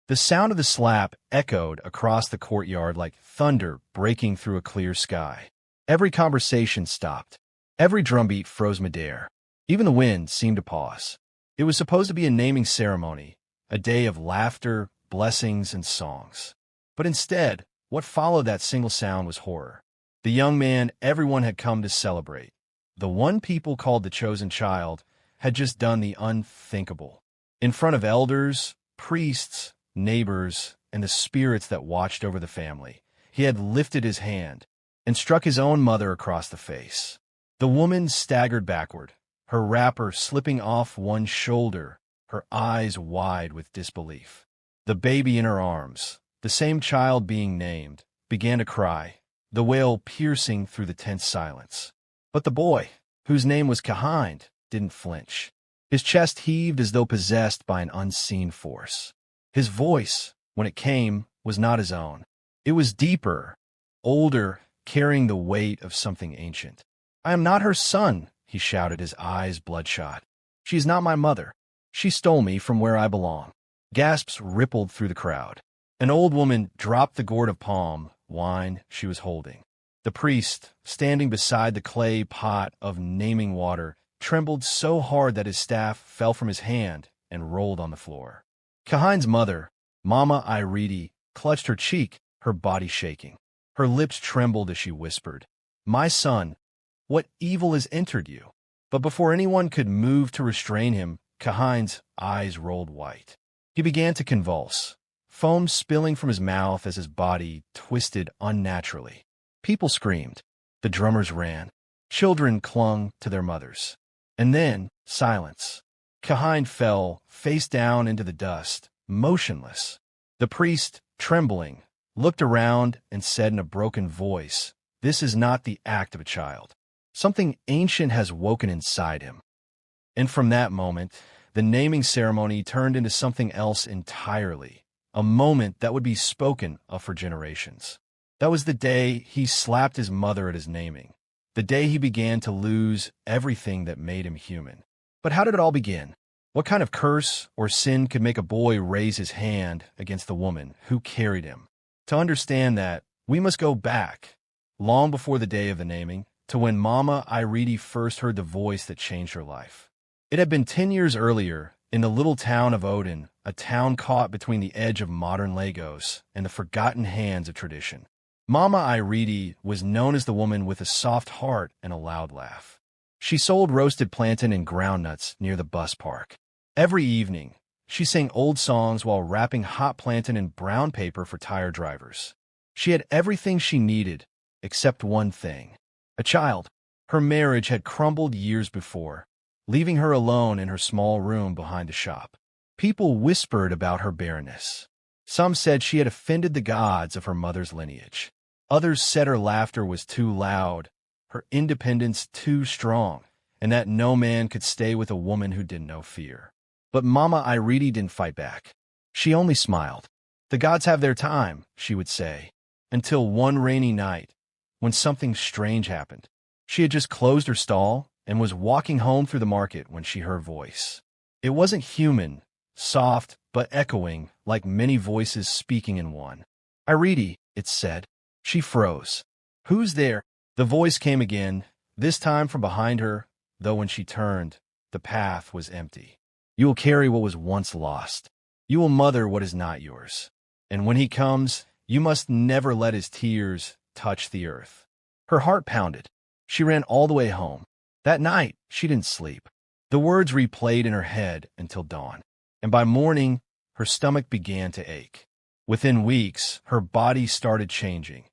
The sound of the slap echoed across the courtyard like thunder breaking through a clear sky. Every conversation stopped. Every drumbeat froze midair. Even the wind seemed to pause. It was supposed to be a naming ceremony, a day of laughter, blessings, and songs. But instead, what followed that single sound was horror. The young man everyone had come to celebrate, the one people called the chosen child, had just done the unthinkable. In front of elders, priests, neighbors, and the spirits that watched over the family, he had lifted his hand and struck his own mother across the face. The woman staggered backward, her wrapper slipping off one shoulder, her eyes wide with disbelief. The baby in her arms, the same child being named, began to cry, the wail piercing through the tense silence. But the boy, whose name was Kahind, didn't flinch. His chest heaved as though possessed by an unseen force. His voice, when it came, was not his own. It was deeper, older, carrying the weight of something ancient. "I am not her son," he shouted, his eyes bloodshot. "She is not my mother. She stole me from where I belong." Gasps rippled through the crowd. An old woman dropped the gourd of palm wine she was holding. The priest, standing beside the clay pot of naming water, trembled so hard that his staff fell from his hand and rolled on the floor. Kahind's mother, Mama Iridi, clutched her cheek, her body shaking. Her lips trembled as she whispered, "My son, what evil has entered you?" But before anyone could move to restrain him, Kahind's eyes rolled white. He began to convulse, foam spilling from his mouth as his body twisted unnaturally. People screamed. The drummers ran. Children clung to their mothers. And then, silence. Kahind fell, face down into the dust, motionless. The priest, trembling, looked around and said in a broken voice, "This is not the act of a child. Something ancient has woken inside him." And from that moment, the naming ceremony turned into something else entirely, a moment that would be spoken of for generations. That was the day he slapped his mother at his naming, the day he began to lose everything that made him human. But how did it all begin? What kind of curse or sin could make a boy raise his hand against the woman who carried him? To understand that, we must go back, long before the day of the naming, to when Mama Iridi first heard the voice that changed her life. It had been 10 years earlier, in the little town of Odin, a town caught between the edge of modern Lagos and the forgotten hands of tradition. Mama Iridi was known as the woman with a soft heart and a loud laugh. She sold roasted plantain and groundnuts near the bus park. Every evening, she sang old songs while wrapping hot plantain in brown paper for tired drivers. She had everything she needed, except one thing: a child. Her marriage had crumbled years before, leaving her alone in her small room behind the shop. People whispered about her barrenness. Some said she had offended the gods of her mother's lineage. Others said her laughter was too loud, her independence too strong, and that no man could stay with a woman who didn't know fear. But Mama Iridi didn't fight back. She only smiled. "The gods have their time," she would say, until one rainy night, when something strange happened. She had just closed her stall and was walking home through the market when she heard a voice. It wasn't human, soft but echoing, like many voices speaking in one. "Iridi," it said. She froze. "Who's there?" The voice came again, this time from behind her, though when she turned, the path was empty. "You will carry what was once lost. You will mother what is not yours. And when he comes, you must never let his tears touch the earth." Her heart pounded. She ran all the way home. That night, she didn't sleep. The words replayed in her head until dawn. And by morning, her stomach began to ache. Within weeks, her body started changing.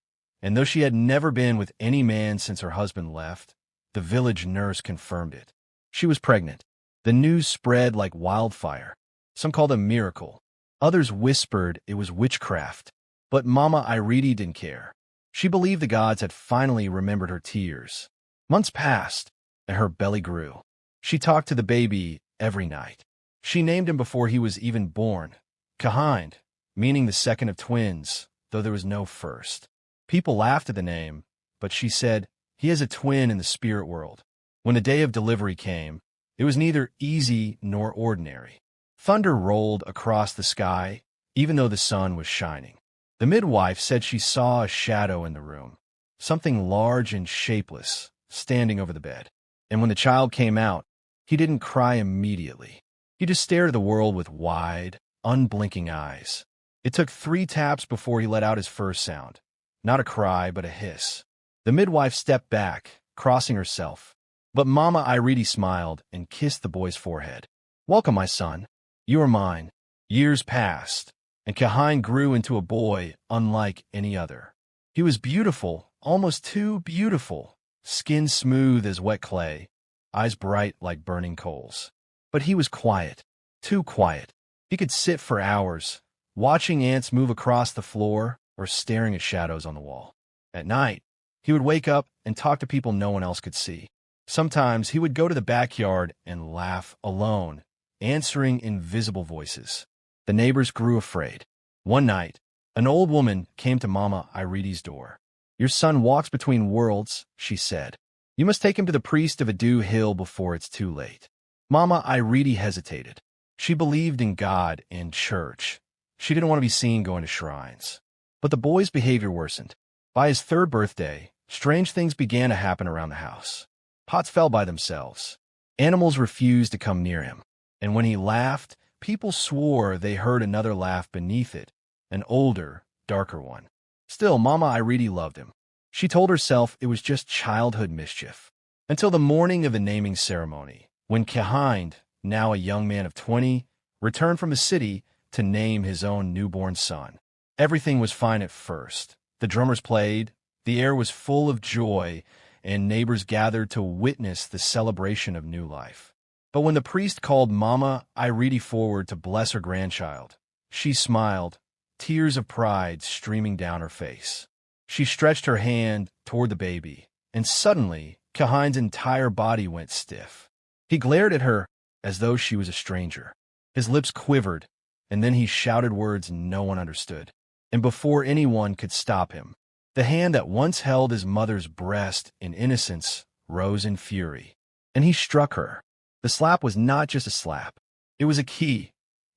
And though she had never been with any man since her husband left, the village nurse confirmed it. She was pregnant. The news spread like wildfire. Some called it a miracle. Others whispered it was witchcraft. But Mama Iridi didn't care. She believed the gods had finally remembered her tears. Months passed, and her belly grew. She talked to the baby every night. She named him before he was even born, Kahind, meaning the second of twins, though there was no first. People laughed at the name, but she said, "He has a twin in the spirit world." When the day of delivery came, it was neither easy nor ordinary. Thunder rolled across the sky, even though the sun was shining. The midwife said she saw a shadow in the room, something large and shapeless, standing over the bed. And when the child came out, he didn't cry immediately. He just stared at the world with wide, unblinking eyes. It took 3 taps before he let out his first sound. Not a cry, but a hiss. The midwife stepped back, crossing herself. But Mama Iridi smiled and kissed the boy's forehead. "Welcome, my son. You are mine." Years passed, and Kahin grew into a boy unlike any other. He was beautiful, almost too beautiful, skin smooth as wet clay, eyes bright like burning coals. But he was quiet, too quiet. He could sit for hours, watching ants move across the floor or staring at shadows on the wall. At night, he would wake up and talk to people no one else could see. Sometimes he would go to the backyard and laugh alone, answering invisible voices. The neighbors grew afraid. One night, an old woman came to Mama Iridi's door. "Your son walks between worlds," she said. "You must take him to the priest of Adu Hill before it's too late." Mama Iridi hesitated. She believed in God and church. She didn't want to be seen going to shrines. But the boy's behavior worsened. By his 3rd birthday, strange things began to happen around the house. Pots fell by themselves. Animals refused to come near him. And when he laughed, people swore they heard another laugh beneath it, an older, darker one. Still, Mama Iridi loved him. She told herself it was just childhood mischief. Until the morning of the naming ceremony, when Kahin, now a young man of 20, returned from the city to name his own newborn son. Everything was fine at first. The drummers played, the air was full of joy, and neighbors gathered to witness the celebration of new life. But when the priest called Mama Iridi forward to bless her grandchild, she smiled, tears of pride streaming down her face. She stretched her hand toward the baby, and suddenly, Kahin's entire body went stiff. He glared at her as though she was a stranger. His lips quivered, and then he shouted words no one understood. And before anyone could stop him, the hand that once held his mother's breast in innocence rose in fury, and he struck her. The slap was not just a slap. It was a key,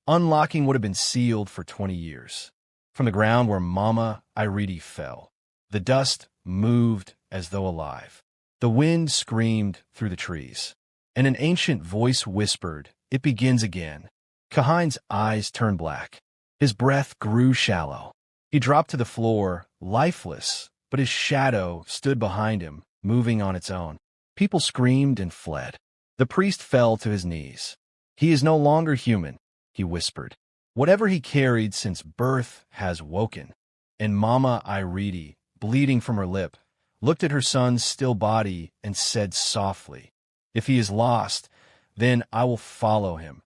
unlocking what had been sealed for 20 years. From the ground where Mama Iridi fell, the dust moved as though alive. The wind screamed through the trees, and an ancient voice whispered, "It begins again." Kahin's eyes turned black. His breath grew shallow. He dropped to the floor, lifeless, but his shadow stood behind him, moving on its own. People screamed and fled. The priest fell to his knees. "He is no longer human," he whispered. "Whatever he carried since birth has woken." And Mama Iridi, bleeding from her lip, looked at her son's still body and said softly, "If he is lost, then I will follow him,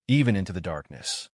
even into the darkness."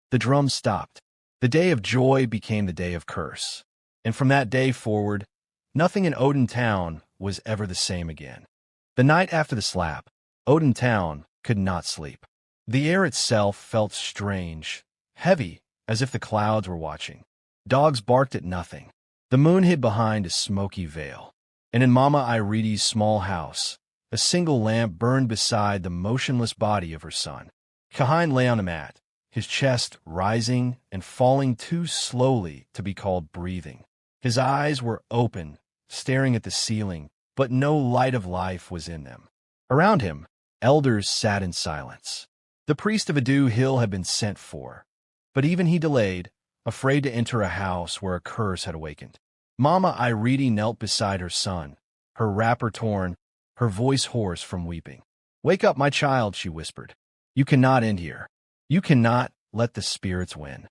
The drums stopped. The day of joy became the day of curse. And from that day forward, nothing in Odin town was ever the same again. The night after the slap, Odin town could not sleep. The air itself felt strange, heavy, as if the clouds were watching. Dogs barked at nothing. The moon hid behind a smoky veil. And in Mama Iridi's small house, a single lamp burned beside the motionless body of her son. Kahin lay on a mat, his chest rising and falling too slowly to be called breathing. His eyes were open, staring at the ceiling, but no light of life was in them. Around him, elders sat in silence. The priest of Adu Hill had been sent for, but even he delayed, afraid to enter a house where a curse had awakened. Mama Iridi knelt beside her son, her wrapper torn, her voice hoarse from weeping. "Wake up, my child," she whispered. "You cannot end here. You cannot let the spirits win."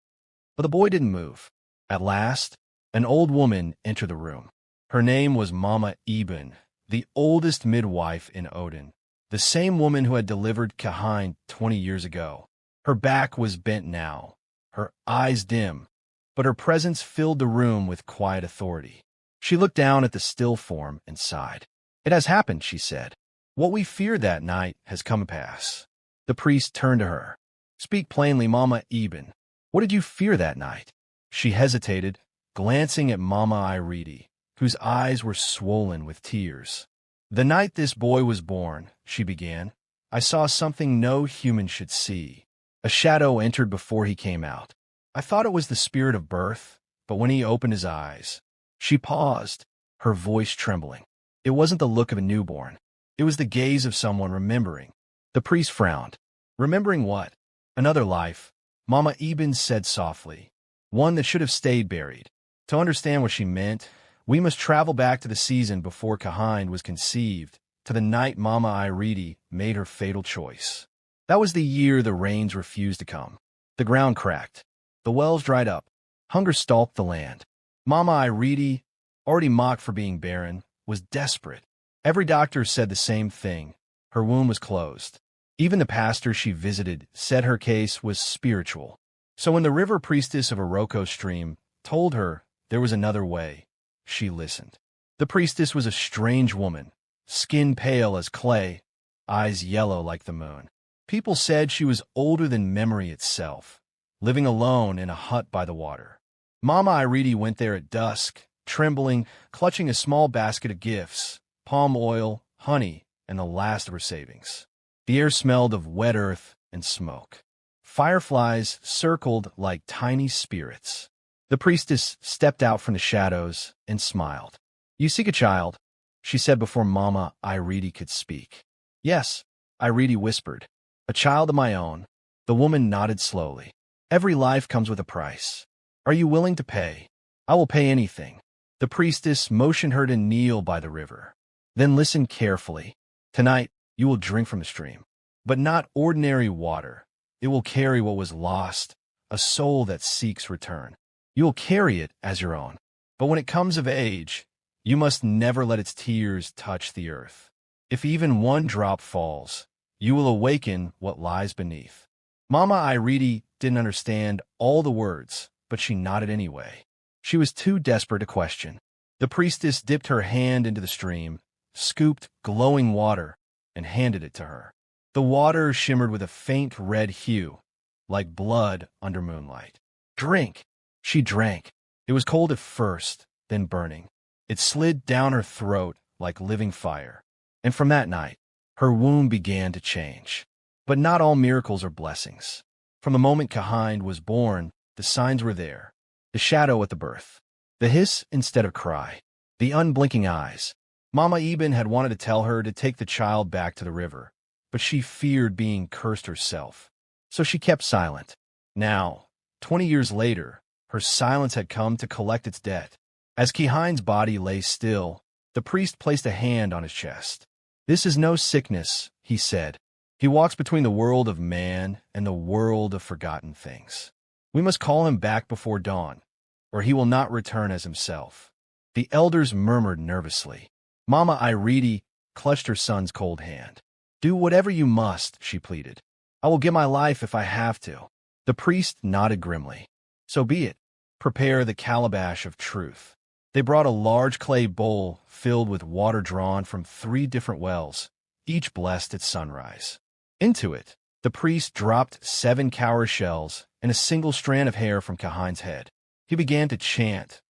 But the boy didn't move. At last, an old woman entered the room. Her name was Mama Eben, the oldest midwife in Odin, the same woman who had delivered Kahin 20 years ago. Her back was bent now, her eyes dim, but her presence filled the room with quiet authority. She looked down at the still form and sighed. "It has happened," she said. "What we feared that night has come to pass." The priest turned to her. "Speak plainly, Mama Eben. What did you fear that night?" She hesitated, glancing at Mama Iridi, whose eyes were swollen with tears. "The night this boy was born," she began, "I saw something no human should see. A shadow entered before he came out. I thought it was the spirit of birth, but when he opened his eyes, she paused, her voice trembling. It wasn't the look of a newborn. It was the gaze of someone remembering. The priest frowned. Remembering what? Another life, Mama Eben said softly. One that should have stayed buried. To understand what she meant, we must travel back to the season before Kahind was conceived, to the night Mama Iridi made her fatal choice. That was the year the rains refused to come. The ground cracked. The wells dried up. Hunger stalked the land. Mama Iridi, already mocked for being barren, was desperate. Every doctor said the same thing. Her womb was closed. Even the pastor she visited said her case was spiritual. So when the river priestess of Oroko stream told her there was another way, she listened. The priestess was a strange woman, skin pale as clay, eyes yellow like the moon. People said she was older than memory itself, living alone in a hut by the water. Mama Iridi went there at dusk, trembling, clutching a small basket of gifts, palm oil, honey, and the last of her savings. The air smelled of wet earth and smoke. Fireflies circled like tiny spirits. The priestess stepped out from the shadows and smiled. You seek a child, she said before Mama Iridi could speak. Yes, Iridi whispered. A child of my own. The woman nodded slowly. Every life comes with a price. Are you willing to pay? I will pay anything. The priestess motioned her to kneel by the river. Then listen carefully. Tonight, you will drink from the stream. But not ordinary water. It will carry what was lost, a soul that seeks return. You will carry it as your own. But when it comes of age, you must never let its tears touch the earth. If even one drop falls, you will awaken what lies beneath. Mama Iridi didn't understand all the words, but she nodded anyway. She was too desperate to question. The priestess dipped her hand into the stream, scooped glowing water, and handed it to her. The water shimmered with a faint red hue, like blood under moonlight. Drink! She drank. It was cold at first, then burning. It slid down her throat like living fire. And from that night, her womb began to change. But not all miracles are blessings. From the moment Kahind was born, the signs were there. The shadow at the birth. The hiss instead of cry. The unblinking eyes. Mama Eben had wanted to tell her to take the child back to the river, but she feared being cursed herself. So she kept silent. Now, 20 years later, her silence had come to collect its debt. As Kahind's body lay still, the priest placed a hand on his chest. This is no sickness, he said. He walks between the world of man and the world of forgotten things. We must call him back before dawn, or he will not return as himself. The elders murmured nervously. Mama Iridi clutched her son's cold hand. Do whatever you must, she pleaded. I will give my life if I have to. The priest nodded grimly. So be it. Prepare the calabash of truth. They brought a large clay bowl filled with water drawn from 3 different wells, each blessed at sunrise. Into it, the priest dropped 7 cowrie shells and a single strand of hair from Kahind's head. He began to chant,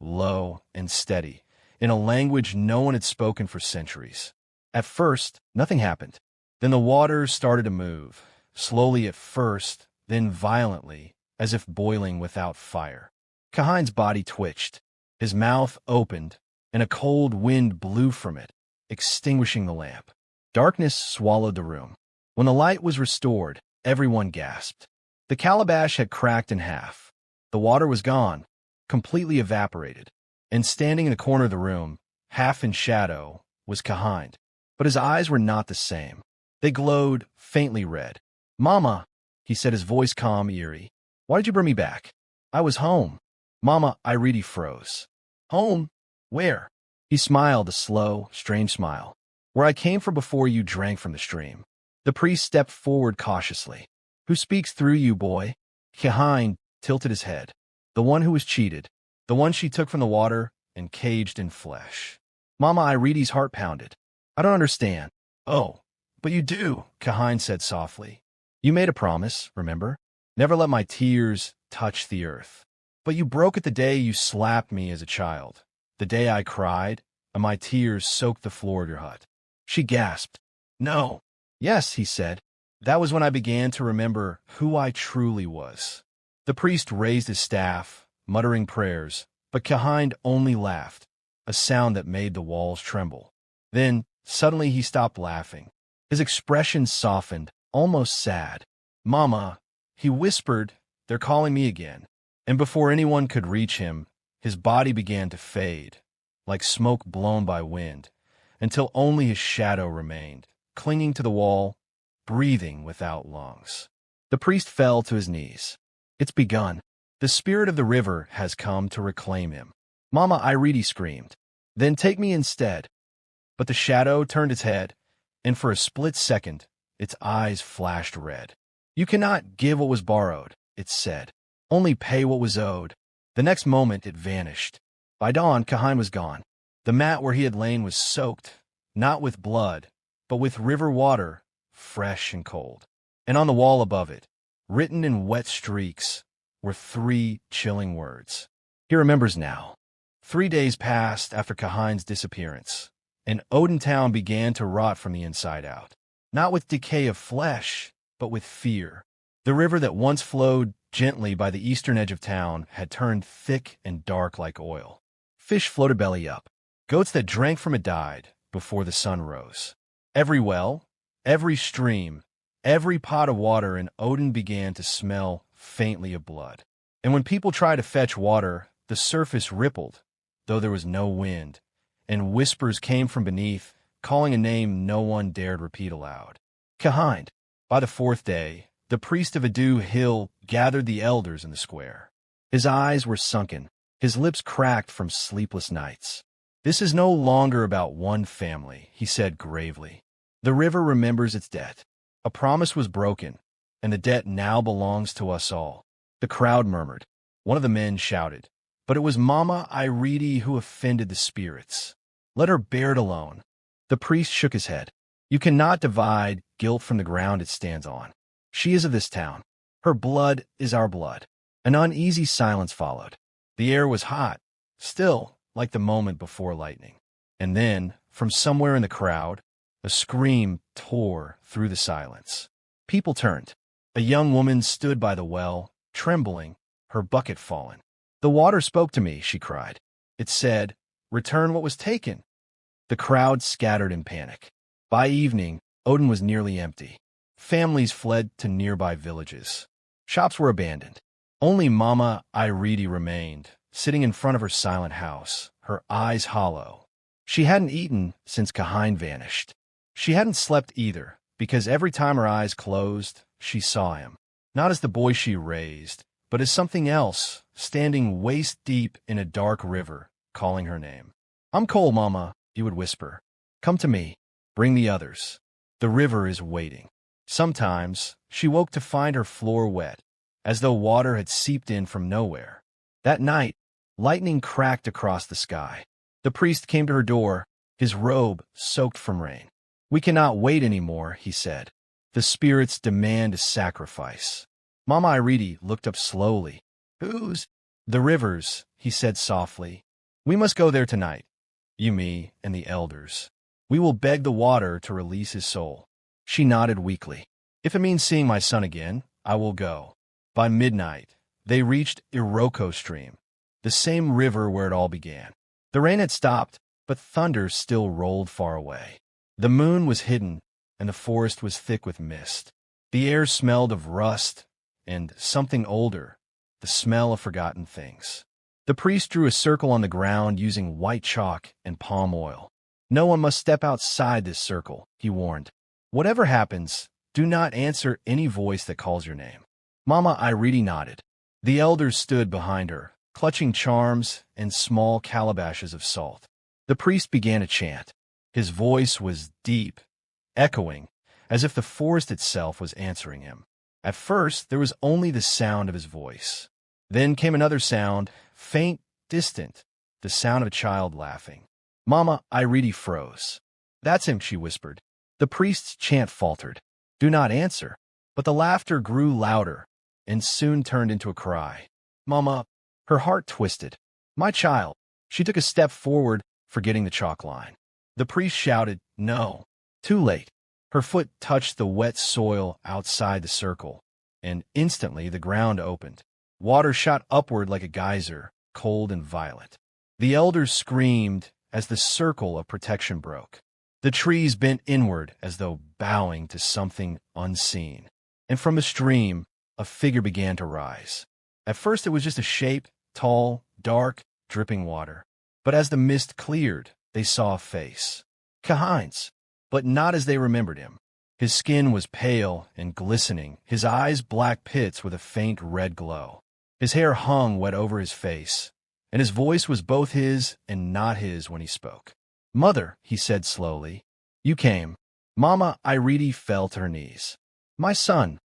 low and steady, in a language no one had spoken for centuries. At first, nothing happened. Then the water started to move, slowly at first, then violently, as if boiling without fire. Kahind's body twitched. His mouth opened, and a cold wind blew from it, extinguishing the lamp. Darkness swallowed the room. When the light was restored, everyone gasped. The calabash had cracked in half. The water was gone, completely evaporated. And standing in the corner of the room, half in shadow, was Kahind. But his eyes were not the same. They glowed faintly red. Mama, he said, his voice calm, eerie. Why did you bring me back? I was home. Mama Iridi froze. Home? Where? He smiled a slow, strange smile. Where I came from before you drank from the stream. The priest stepped forward cautiously. Who speaks through you, boy? Kahind tilted his head. The one who was cheated. The one she took from the water and caged in flesh. Mama Iridi's heart pounded. I don't understand. Oh, but you do, Kahind said softly. You made a promise, remember? Never let my tears touch the earth. But you broke it the day you slapped me as a child. The day I cried, and my tears soaked the floor of your hut. She gasped. No. Yes, he said. That was when I began to remember who I truly was. The priest raised his staff, muttering prayers, but Kahind only laughed, a sound that made the walls tremble. Then, suddenly he stopped laughing. His expression softened, almost sad. "Mama," he whispered, "they're calling me again." And before anyone could reach him, his body began to fade, like smoke blown by wind, until only his shadow remained, clinging to the wall, breathing without lungs. The priest fell to his knees. "It's begun. The spirit of the river has come to reclaim him." "Mama," Iridi screamed. "Then take me instead." But the shadow turned its head, and for a split second, its eyes flashed red. "You cannot give what was borrowed," it said. "Only pay what was owed." The next moment, it vanished. By dawn, Kahind was gone. The mat where he had lain was soaked, not with blood, but with river water, fresh and cold. And on the wall above it, written in wet streaks, were 3 chilling words. He remembers now. 3 days passed after Kahind's disappearance, and Odin town began to rot from the inside out. Not with decay of flesh, but with fear. The river that once flowed gently by the eastern edge of town had turned thick and dark like oil. Fish floated belly up. Goats that drank from it died before the sun rose. Every well, every stream, every pot of water in Odin began to smell faintly of blood. And when people tried to fetch water, the surface rippled, though there was no wind, and whispers came from beneath, calling a name no one dared repeat aloud. Kahind. By the 4th day, the priest of Adu Hill gathered the elders in the square. His eyes were sunken, his lips cracked from sleepless nights. "This is no longer about one family," he said gravely. "The river remembers its debt. A promise was broken, and the debt now belongs to us all." The crowd murmured. One of the men shouted, "But it was Mama Iridi who offended the spirits. Let her bear it alone." The priest shook his head. "You cannot divide guilt from the ground it stands on. She is of this town. Her blood is our blood." An uneasy silence followed. The air was hot, still, like the moment before lightning. And then, from somewhere in the crowd, a scream tore through the silence. People turned. A young woman stood by the well, trembling, her bucket fallen. "The water spoke to me," she cried. "It said, 'Return what was taken.'" The crowd scattered in panic. By evening, Odin was nearly empty. Families fled to nearby villages. Shops were abandoned. Only Mama Iridi remained, sitting in front of her silent house, her eyes hollow. She hadn't eaten since Kahind vanished. She hadn't slept either, because every time her eyes closed, she saw him. Not as the boy she raised, but as something else, standing waist-deep in a dark river, calling her name. "I'm cold, Mama," he would whisper. "Come to me. Bring the others. The river is waiting." Sometimes, she woke to find her floor wet, as though water had seeped in from nowhere. That night, lightning cracked across the sky. The priest came to her door, his robe soaked from rain. "We cannot wait anymore," he said. "The spirits demand a sacrifice." Mama Iridi looked up slowly. "Whose?" "The river's," he said softly. "We must go there tonight. You, me, and the elders. We will beg the water to release his soul." She nodded weakly. "If it means seeing my son again, I will go." By midnight, they reached Iroko Stream, the same river where it all began. The rain had stopped, but thunder still rolled far away. The moon was hidden, and the forest was thick with mist. The air smelled of rust and something older, the smell of forgotten things. The priest drew a circle on the ground using white chalk and palm oil. "No one must step outside this circle," he warned. "Whatever happens, do not answer any voice that calls your name." Mama Iridi nodded. The elders stood behind her, clutching charms and small calabashes of salt. The priest began to chant. His voice was deep, echoing, as if the forest itself was answering him. At first, there was only the sound of his voice. Then came another sound, faint, distant, the sound of a child laughing. Mama Iridi froze. "That's him," she whispered. The priest's chant faltered. "Do not answer." But the laughter grew louder, and soon turned into a cry. "Mama," her heart twisted. "My child." She took a step forward, forgetting the chalk line. The priest shouted, "No." Too late. Her foot touched the wet soil outside the circle, and instantly the ground opened. Water shot upward like a geyser, cold and violent. The elders screamed as the circle of protection broke. The trees bent inward as though bowing to something unseen. And from the stream, a figure began to rise. At first it was just a shape, tall, dark, dripping water. But as the mist cleared, they saw a face. Kahind's, but not as they remembered him. His skin was pale and glistening, his eyes black pits with a faint red glow. His hair hung wet over his face, and his voice was both his and not his when he spoke. "Mother," he said slowly, "you came." Mama Iridi fell to her knees. "My son,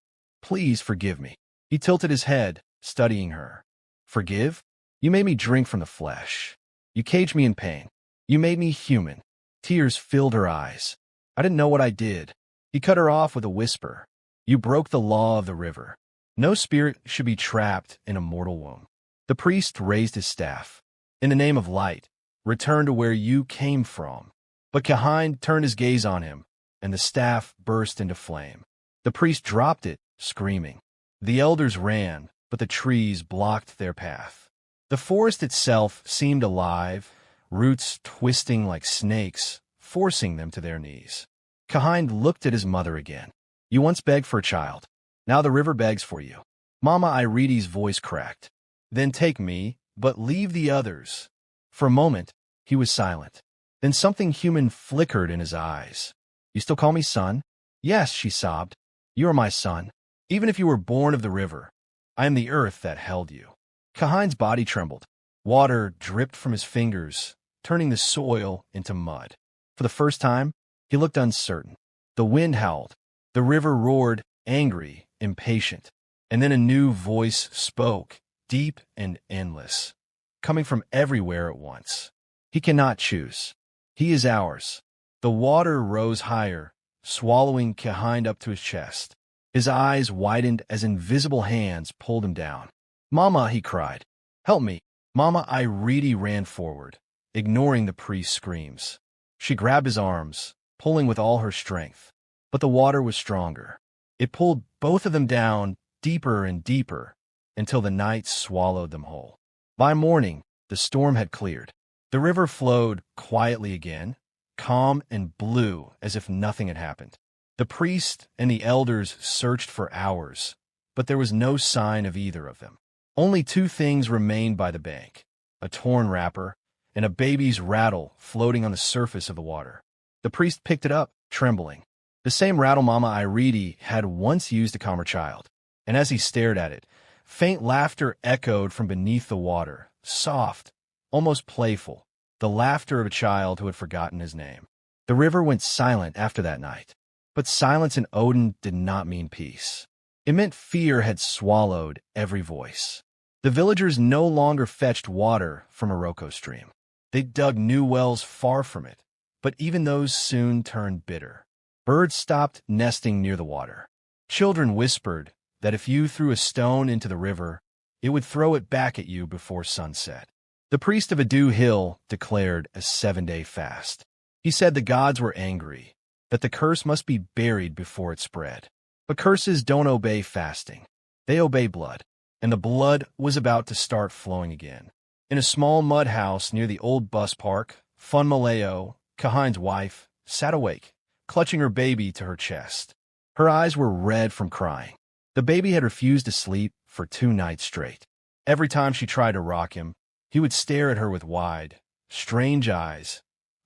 please forgive me." He tilted his head, studying her. "Forgive? You made me drink from the flesh. You caged me in pain. You made me human." Tears filled her eyes. "I didn't know what I did." He cut her off with a whisper. "You broke the law of the river. No spirit should be trapped in a mortal womb." The priest raised his staff. "In the name of light, return to where you came from." But Kahind turned his gaze on him, and the staff burst into flame. The priest dropped it, screaming. The elders ran, but the trees blocked their path. The forest itself seemed alive, roots twisting like snakes, forcing them to their knees. Kahind looked at his mother again. "You once begged for a child. Now the river begs for you." Mama Iridi's voice cracked. "Then take me, but leave the others." For a moment, he was silent. Then something human flickered in his eyes. "You still call me son?" "Yes," she sobbed. "You are my son. Even if you were born of the river, I am the earth that held you." Kahind's body trembled. Water dripped from his fingers, turning the soil into mud. For the first time, he looked uncertain. The wind howled. The river roared, angry, impatient. And then a new voice spoke, deep and endless, coming from everywhere at once. "He cannot choose. He is ours." The water rose higher, swallowing Kahind up to his chest. His eyes widened as invisible hands pulled him down. "Mama," he cried. "Help me." Mama Iridi ran forward, ignoring the priest's screams. She grabbed his arms, pulling with all her strength. But the water was stronger. It pulled both of them down, deeper and deeper, until the night swallowed them whole. By morning, the storm had cleared. The river flowed quietly again, calm and blue as if nothing had happened. The priest and the elders searched for hours, but there was no sign of either of them. Only two things remained by the bank: a torn wrapper and a baby's rattle floating on the surface of the water. The priest picked it up, trembling. The same rattle Mama Iridi had once used to calm her child. And as he stared at it, faint laughter echoed from beneath the water, soft, almost playful, the laughter of a child who had forgotten his name. The river went silent after that night. But silence in Odin did not mean peace. It meant fear had swallowed every voice. The villagers no longer fetched water from a Roko stream. They dug new wells far from it, but even those soon turned bitter. Birds stopped nesting near the water. Children whispered that if you threw a stone into the river, it would throw it back at you before sunset. The priest of Adu Hill declared a 7-day fast. He said the gods were angry, that the curse must be buried before it spread. But curses don't obey fasting. They obey blood. And the blood was about to start flowing again. In a small mud house near the old bus park, Fun Maleo, Kahind's wife, sat awake, clutching her baby to her chest. Her eyes were red from crying. The baby had refused to sleep for 2 nights straight. Every time she tried to rock him, he would stare at her with wide, strange eyes,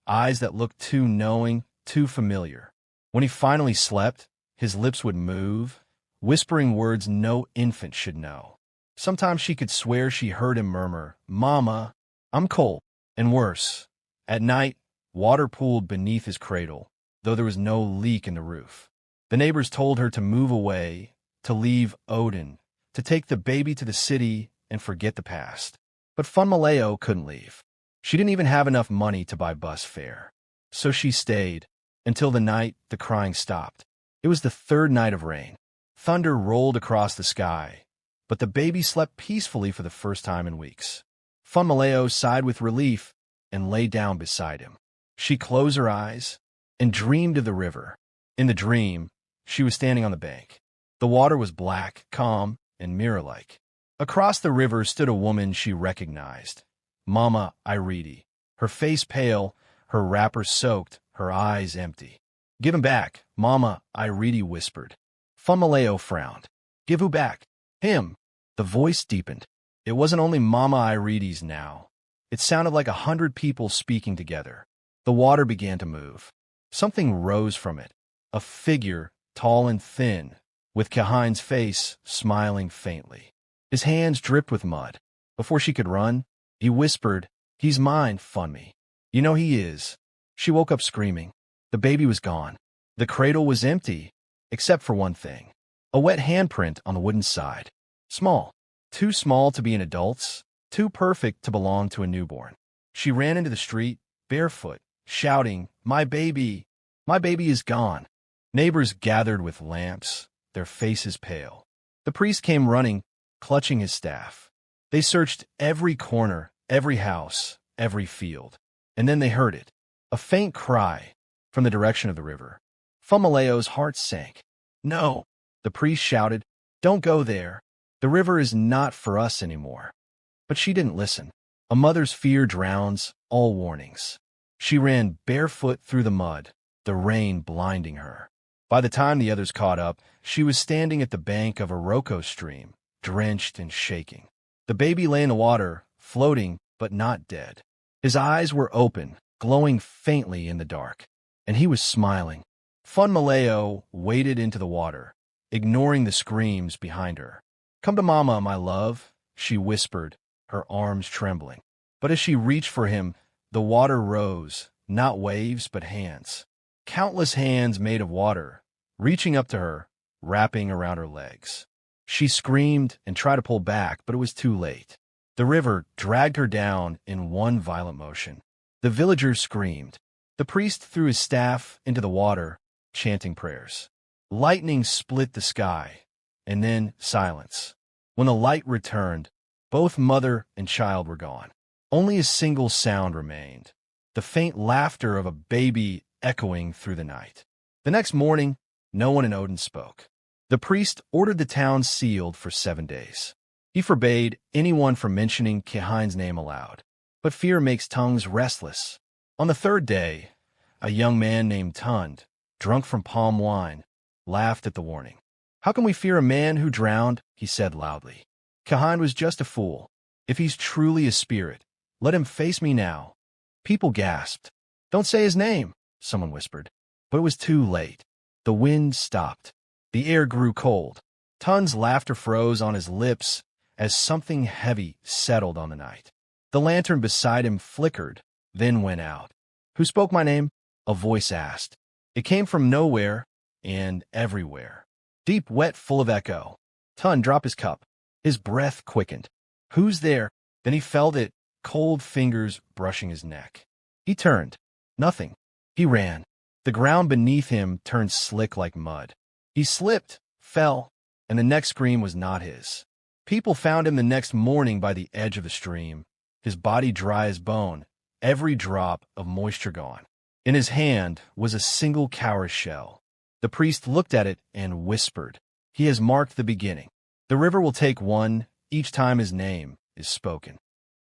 eyes that looked too knowing, too familiar. When he finally slept, his lips would move, whispering words no infant should know. Sometimes she could swear she heard him murmur, "Mama, I'm cold." And worse, at night, water pooled beneath his cradle, though there was no leak in the roof. The neighbors told her to move away, to leave Odin, to take the baby to the city and forget the past. But Fun Maleo couldn't leave. She didn't even have enough money to buy bus fare. So she stayed, until the night the crying stopped. It was the 3rd night of rain. Thunder rolled across the sky, but the baby slept peacefully for the first time in weeks. Fun Maleo sighed with relief and lay down beside him. She closed her eyes and dreamed of the river. In the dream, she was standing on the bank. The water was black, calm, and mirror-like. Across the river stood a woman she recognized, Mama Iridi, her face pale, her wrapper soaked, her eyes empty. "Give him back," Mama Iridi whispered. Fumaleo frowned. "Give who back?" "Him." The voice deepened. It wasn't only Mama Iridi's now. It sounded like 100 people speaking together. The water began to move. Something rose from it. A figure, tall and thin, with Kahine's face smiling faintly. His hands dripped with mud. Before she could run, he whispered, "He's mine, Funmi. You know he is." She woke up screaming. The baby was gone. The cradle was empty, except for one thing. A wet handprint on the wooden side. Small. Too small to be an adult's, too perfect to belong to a newborn. She ran into the street, barefoot, shouting, My baby is gone." Neighbors gathered with lamps, their faces pale. The priest came running, clutching his staff. They searched every corner, every house, every field. And then they heard it, a faint cry from the direction of the river. Fumaleo's heart sank. "No," the priest shouted, "don't go there. The river is not for us anymore." But she didn't listen. A mother's fear drowns all warnings. She ran barefoot through the mud, the rain blinding her. By the time the others caught up, she was standing at the bank of a Roko stream, drenched and shaking. The baby lay in the water, floating but not dead. His eyes were open, glowing faintly in the dark, and he was smiling. Funmaleo waded into the water, ignoring the screams behind her. "Come to Mama, my love," she whispered, her arms trembling. But as she reached for him, the water rose, not waves but hands. Countless hands made of water, reaching up to her, wrapping around her legs. She screamed and tried to pull back, but it was too late. The river dragged her down in one violent motion. The villagers screamed. The priest threw his staff into the water, chanting prayers. Lightning split the sky, and then silence. When the light returned, both mother and child were gone. Only a single sound remained, the faint laughter of a baby echoing through the night. The next morning, no one in Odin spoke. The priest ordered the town sealed for 7 days. He forbade anyone from mentioning Kahine's name aloud. But fear makes tongues restless. On the 3rd day, a young man named Tund, drunk from palm wine, laughed at the warning. "How can we fear a man who drowned?" he said loudly. "Kahine was just a fool. If he's truly a spirit, let him face me now." People gasped. "Don't say his name," someone whispered. But it was too late. The wind stopped. The air grew cold. Tund's laughter froze on his lips as something heavy settled on the night. The lantern beside him flickered, then went out. "Who spoke my name?" a voice asked. It came from nowhere and everywhere. Deep, wet, full of echo. Tund dropped his cup. His breath quickened. "Who's there?" Then he felt it, cold fingers brushing his neck. He turned. Nothing. He ran. The ground beneath him turned slick like mud. He slipped, fell, and the next scream was not his. People found him the next morning by the edge of the stream, his body dry as bone, every drop of moisture gone. In his hand was a single cowrie shell. The priest looked at it and whispered, "He has marked the beginning. The river will take one each time his name is spoken."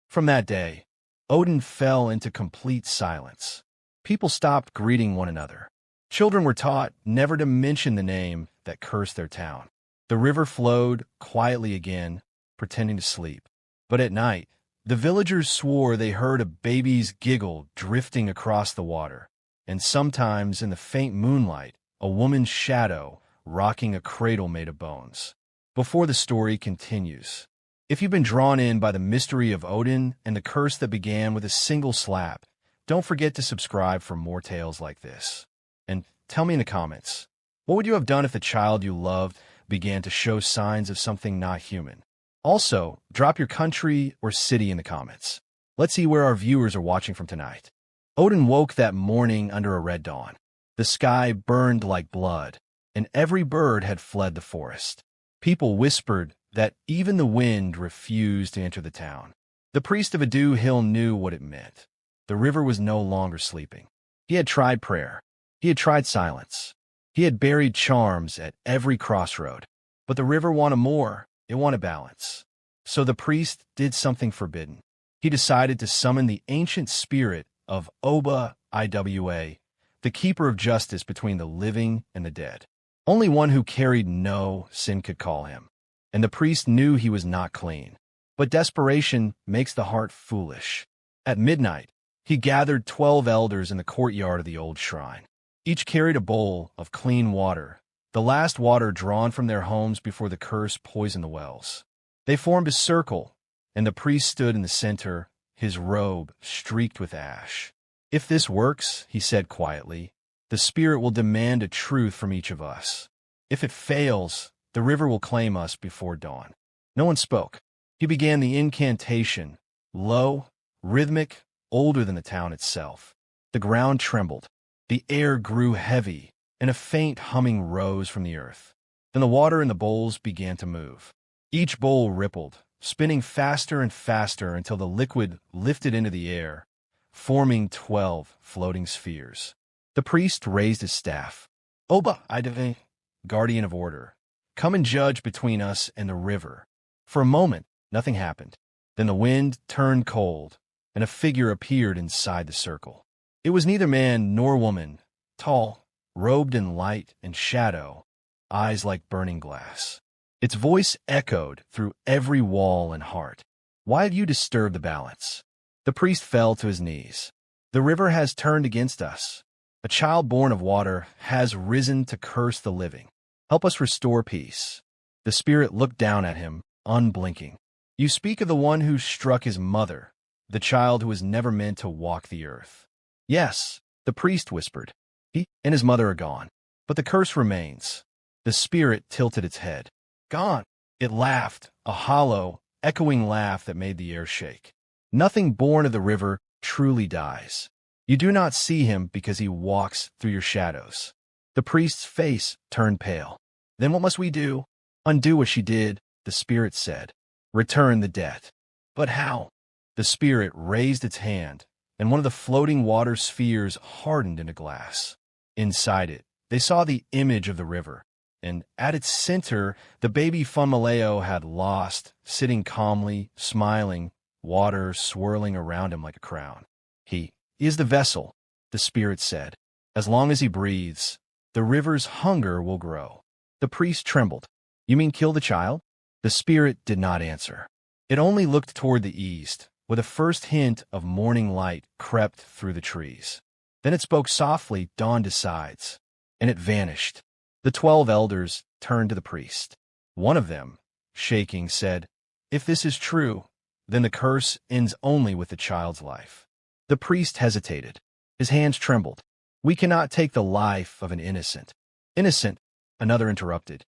From that day, Odin fell into complete silence. People stopped greeting one another. Children were taught never to mention the name that cursed their town. The river flowed quietly again, pretending to sleep. But at night, the villagers swore they heard a baby's giggle drifting across the water, and sometimes in the faint moonlight, a woman's shadow rocking a cradle made of bones. Before the story continues, if you've been drawn in by the mystery of Odin and the curse that began with a single slap, don't forget to subscribe for more tales like this. And tell me in the comments, what would you have done if the child you loved began to show signs of something not human? Also, drop your country or city in the comments. Let's see where our viewers are watching from tonight. Odin woke that morning under a red dawn. The sky burned like blood, and every bird had fled the forest. People whispered that even the wind refused to enter the town. The priest of Adu Hill knew what it meant. The river was no longer sleeping. He had tried prayer. He had tried silence. He had buried charms at every crossroad. But the river wanted more. It wanted balance. So the priest did something forbidden. He decided to summon the ancient spirit of Oba-Iwa, the keeper of justice between the living and the dead. Only one who carried no sin could call him. And the priest knew he was not clean. But desperation makes the heart foolish. At midnight, he gathered 12 elders in the courtyard of the old shrine. Each carried a bowl of clean water, the last water drawn from their homes before the curse poisoned the wells. They formed a circle, and the priest stood in the center, his robe streaked with ash. "If this works," he said quietly, "the spirit will demand a truth from each of us. If it fails, the river will claim us before dawn." No one spoke. He began the incantation, low, rhythmic, older than the town itself. The ground trembled. The air grew heavy, and a faint humming rose from the earth. Then the water in the bowls began to move. Each bowl rippled, spinning faster and faster until the liquid lifted into the air, forming 12 floating spheres. The priest raised his staff. "Oba-Iwa, guardian of order, come and judge between us and the river." For a moment, nothing happened. Then the wind turned cold, and a figure appeared inside the circle. It was neither man nor woman, tall, robed in light and shadow, eyes like burning glass. Its voice echoed through every wall and heart. "Why have you disturbed the balance?" The priest fell to his knees. "The river has turned against us. A child born of water has risen to curse the living. Help us restore peace." The spirit looked down at him, unblinking. "You speak of the one who struck his mother, the child who was never meant to walk the earth." "Yes," the priest whispered. "He and his mother are gone, but the curse remains." The spirit tilted its head. "Gone." It laughed, a hollow, echoing laugh that made the air shake. "Nothing born of the river truly dies. You do not see him because he walks through your shadows." The priest's face turned pale. "Then what must we do?" "Undo what she did," the spirit said. "Return the debt." "But how?" The spirit raised its hand, and one of the floating water spheres hardened into glass. Inside it, they saw the image of the river, and at its center, the baby Funmaleo had lost, sitting calmly, smiling, water swirling around him like a crown. He is the vessel," the spirit said. "As long as he breathes, the river's hunger will grow." The priest trembled. "You mean kill the child?" The spirit did not answer. It only looked toward the east, where the first hint of morning light crept through the trees. Then it spoke softly, "Dawn decides," and it vanished. The 12 elders turned to the priest. One of them, shaking, said, "If this is true, then the curse ends only with the child's life." The priest hesitated. His hands trembled. "We cannot take the life of an innocent." "Innocent," another interrupted.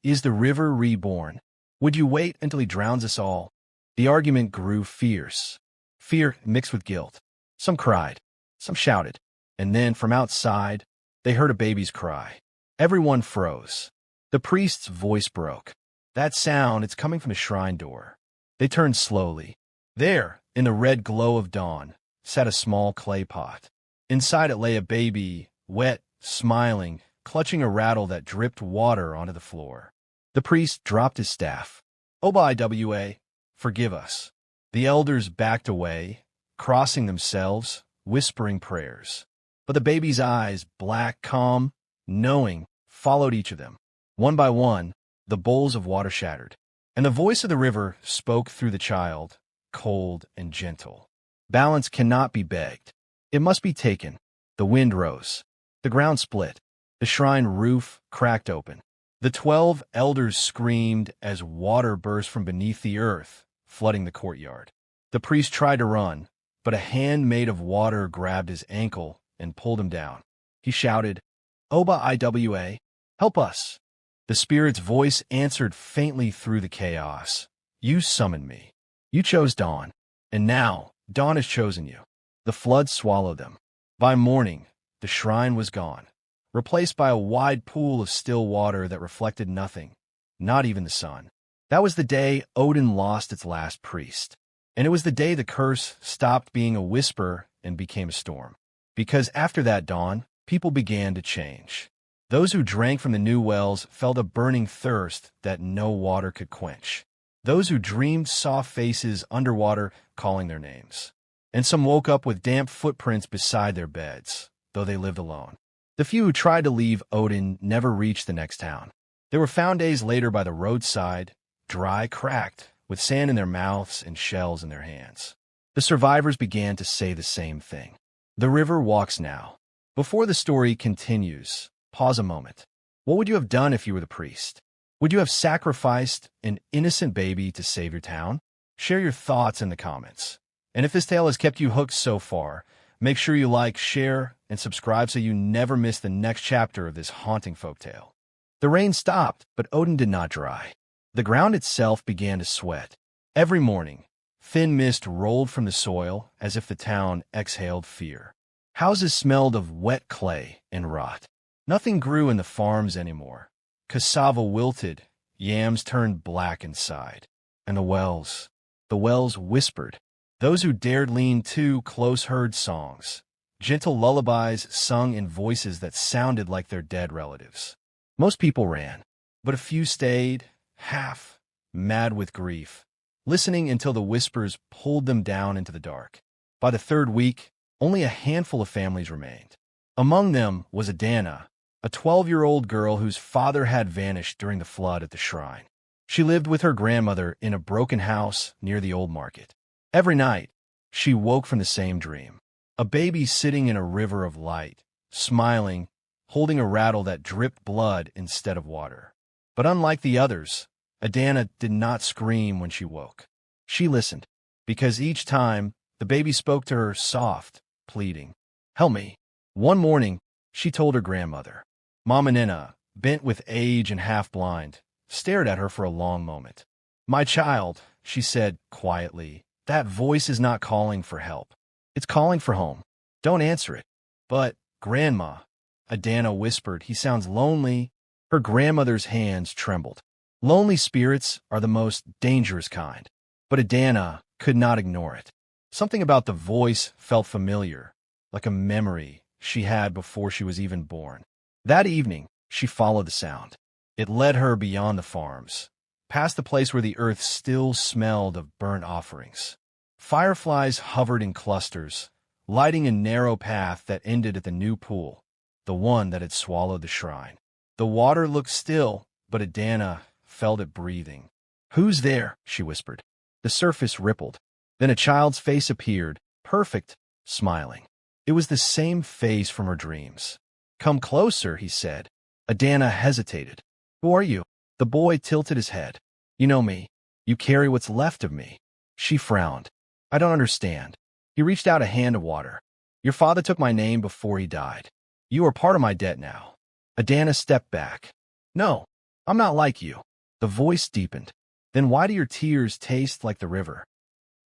"Is the river reborn? Would you wait until he drowns us all?" The argument grew fierce. Fear mixed with guilt. Some cried, some shouted, and then from outside, they heard a baby's cry. Everyone froze. The priest's voice broke. "That sound, it's coming from the shrine door." They turned slowly. There, in the red glow of dawn, sat a small clay pot. Inside it lay a baby, wet, smiling, clutching a rattle that dripped water onto the floor. The priest dropped his staff. "Oba-Iwa, forgive us." The elders backed away, crossing themselves, whispering prayers. But the baby's eyes, black, calm, knowing, followed each of them. One by one, the bowls of water shattered, and the voice of the river spoke through the child, cold and gentle. "Balance cannot be begged. It must be taken." The wind rose. The ground split. The shrine roof cracked open. The 12 elders screamed as water burst from beneath the earth, flooding the courtyard. The priest tried to run, but a hand made of water grabbed his ankle and pulled him down. He shouted, "Oba-Iwa, help us." The spirit's voice answered faintly through the chaos. "You summoned me. You chose dawn, and now dawn has chosen you." The flood swallowed them. By morning, the shrine was gone, replaced by a wide pool of still water that reflected nothing, not even the sun. That was the day Odin lost its last priest. And it was the day the curse stopped being a whisper and became a storm. Because after that dawn, people began to change. Those who drank from the new wells felt a burning thirst that no water could quench. Those who dreamed saw faces underwater calling their names. And some woke up with damp footprints beside their beds, though they lived alone. The few who tried to leave Odin never reached the next town. They were found days later by the roadside, dry, cracked, with sand in their mouths and shells in their hands. The survivors began to say the same thing. The river walks now. Before the story continues, pause a moment. What would you have done if you were the priest? Would you have sacrificed an innocent baby to save your town? Share your thoughts in the comments. And if this tale has kept you hooked so far, make sure you like, share, and subscribe so you never miss the next chapter of this haunting folktale. The rain stopped, but Odin did not dry. The ground itself began to sweat. Every morning, thin mist rolled from the soil as if the town exhaled fear. Houses smelled of wet clay and rot. Nothing grew in the farms anymore. Cassava wilted, yams turned black inside. And the wells whispered. Those who dared lean too close heard songs, gentle lullabies sung in voices that sounded like their dead relatives. Most people ran, but a few stayed, half mad with grief, listening until the whispers pulled them down into the dark. By the third week, only a handful of families remained. Among them was Adana, a 12-year-old girl whose father had vanished during the flood at the shrine. She lived with her grandmother in a broken house near the old market. Every night, she woke from the same dream. A baby sitting in a river of light, smiling, holding a rattle that dripped blood instead of water. But unlike the others, Adana did not scream when she woke. She listened, because each time, the baby spoke to her soft, pleading, "Help me." One morning, she told her grandmother. Mama Nina, bent with age and half-blind, stared at her for a long moment. "My child," she said quietly, "that voice is not calling for help. It's calling for home. Don't answer it." "But, Grandma," Adana whispered, "he sounds lonely." Her grandmother's hands trembled. Lonely spirits are the most dangerous kind. But Adana could not ignore it. Something about the voice felt familiar, like a memory she had before she was even born. That evening, she followed the sound. It led her beyond the farms, past the place where the earth still smelled of burnt offerings. Fireflies hovered in clusters, lighting a narrow path that ended at the new pool, the one that had swallowed the shrine. The water looked still, but Adana felt it breathing. "Who's there?" she whispered. The surface rippled. Then a child's face appeared, perfect, smiling. It was the same face from her dreams. "Come closer," he said. Adana hesitated. "Who are you?" The boy tilted his head. "You know me. You carry what's left of me." She frowned. "I don't understand." He reached out a hand of water. "Your father took my name before he died. You are part of my debt now." Adana stepped back. "No, I'm not like you." The voice deepened. "Then why do your tears taste like the river?"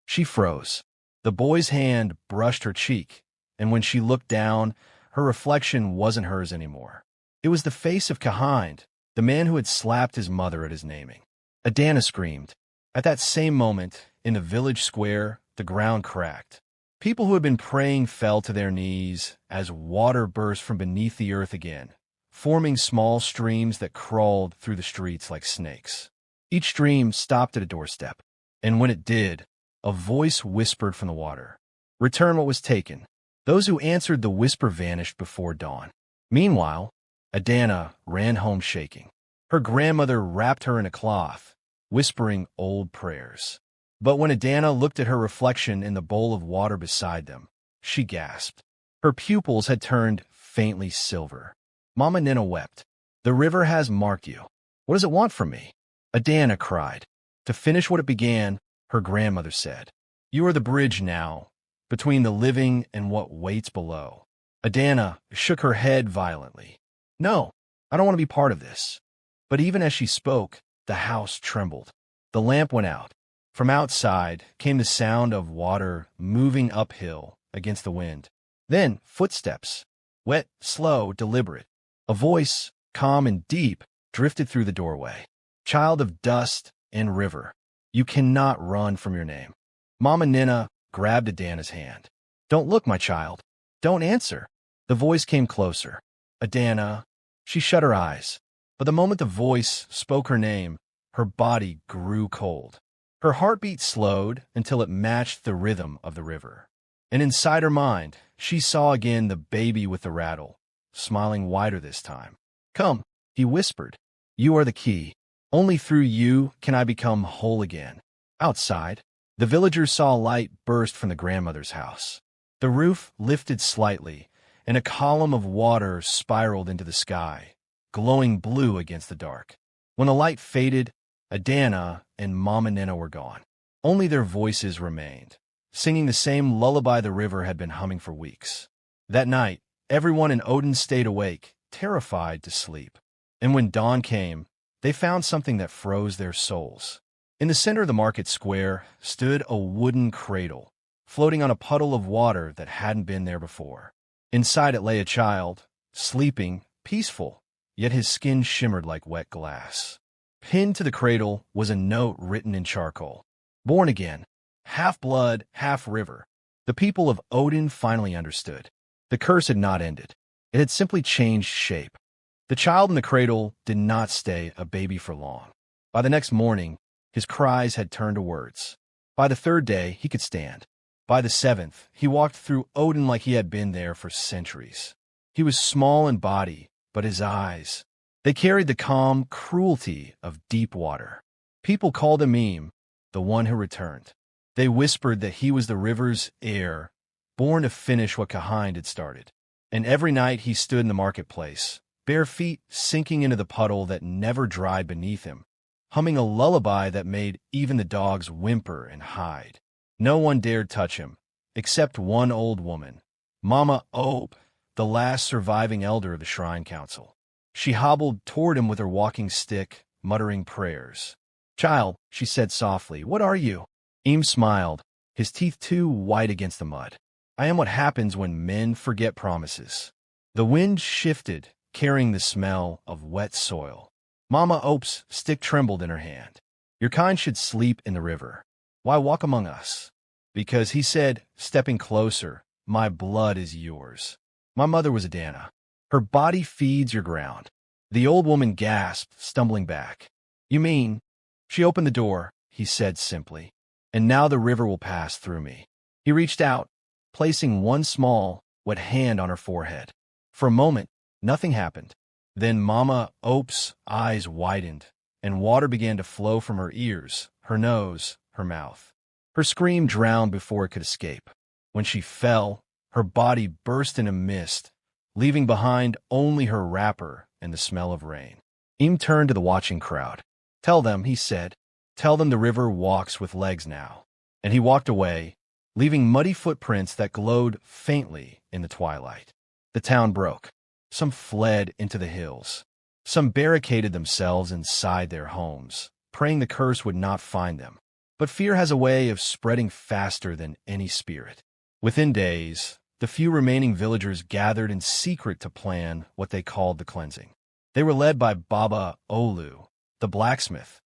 She froze. The boy's hand brushed her cheek, and when she looked down, her reflection wasn't hers anymore. It was the face of Kahind, the man who had slapped his mother at his naming. Adana screamed. At that same moment, in the village square, the ground cracked. People who had been praying fell to their knees as water burst from beneath the earth again, forming small streams that crawled through the streets like snakes. Each stream stopped at a doorstep, and when it did, a voice whispered from the water, "Return what was taken." Those who answered the whisper vanished before dawn. Meanwhile, Adana ran home shaking. Her grandmother wrapped her in a cloth, whispering old prayers. But when Adana looked at her reflection in the bowl of water beside them, she gasped. Her pupils had turned faintly silver. Mama Nina wept. "The river has marked you. What does it want from me?" Adana cried. "To finish what it began," her grandmother said. "You are the bridge now, between the living and what waits below." Adana shook her head violently. "No, I don't want to be part of this." But even as she spoke, the house trembled. The lamp went out. From outside came the sound of water moving uphill against the wind. Then footsteps, wet, slow, deliberate. A voice, calm and deep, drifted through the doorway. "Child of dust and river, you cannot run from your name." Mama Nina grabbed Adana's hand. "Don't look, my child. Don't answer." The voice came closer. "Adana." She shut her eyes. But the moment the voice spoke her name, her body grew cold. Her heartbeat slowed until it matched the rhythm of the river. And inside her mind, she saw again the baby with the rattle, smiling wider this time. "Come," he whispered. "You are the key. Only through you can I become whole again." Outside, the villagers saw a light burst from the grandmother's house. The roof lifted slightly, and a column of water spiraled into the sky, glowing blue against the dark. When the light faded, Adana and Mama Nena were gone. Only their voices remained, singing the same lullaby the river had been humming for weeks. That night, everyone in Odin stayed awake, terrified to sleep. And when dawn came, they found something that froze their souls. In the center of the market square stood a wooden cradle, floating on a puddle of water that hadn't been there before. Inside it lay a child, sleeping, peaceful, yet his skin shimmered like wet glass. Pinned to the cradle was a note written in charcoal. "Born again, half blood, half river." The people of Odin finally understood. The curse had not ended. It had simply changed shape. The child in the cradle did not stay a baby for long. By the next morning, his cries had turned to words. By the third day, he could stand. By the seventh, he walked through Odin like he had been there for centuries. He was small in body, but his eyes, they carried the calm cruelty of deep water. People called him Im, the one who returned. They whispered that he was the river's heir, born to finish what Kahind had started. And every night he stood in the marketplace, bare feet sinking into the puddle that never dried beneath him, humming a lullaby that made even the dogs whimper and hide. No one dared touch him, except one old woman, Mama Ope, the last surviving elder of the Shrine Council. She hobbled toward him with her walking stick, muttering prayers. "Child," she said softly, "what are you?" Im smiled, his teeth too white against the mud. "I am what happens when men forget promises." The wind shifted, carrying the smell of wet soil. Mama Ope's stick trembled in her hand. "Your kind should sleep in the river. Why walk among us?" "Because," he said, stepping closer, "my blood is yours. My mother was Adana. Her body feeds your ground." The old woman gasped, stumbling back. "You mean—" She opened the door, he said simply. "And now the river will pass through me." He reached out, placing one small, wet hand on her forehead. For a moment, nothing happened. Then Mama Ope's eyes widened, and water began to flow from her ears, her nose, her mouth. Her scream drowned before it could escape. When she fell, her body burst in a mist, leaving behind only her wrapper and the smell of rain. Im turned to the watching crowd. "Tell them," he said, "tell them the river walks with legs now." And he walked away, leaving muddy footprints that glowed faintly in the twilight. The town broke. Some fled into the hills. Some barricaded themselves inside their homes, praying the curse would not find them. But fear has a way of spreading faster than any spirit. Within days, the few remaining villagers gathered in secret to plan what they called the cleansing. They were led by Baba Olu, the blacksmith,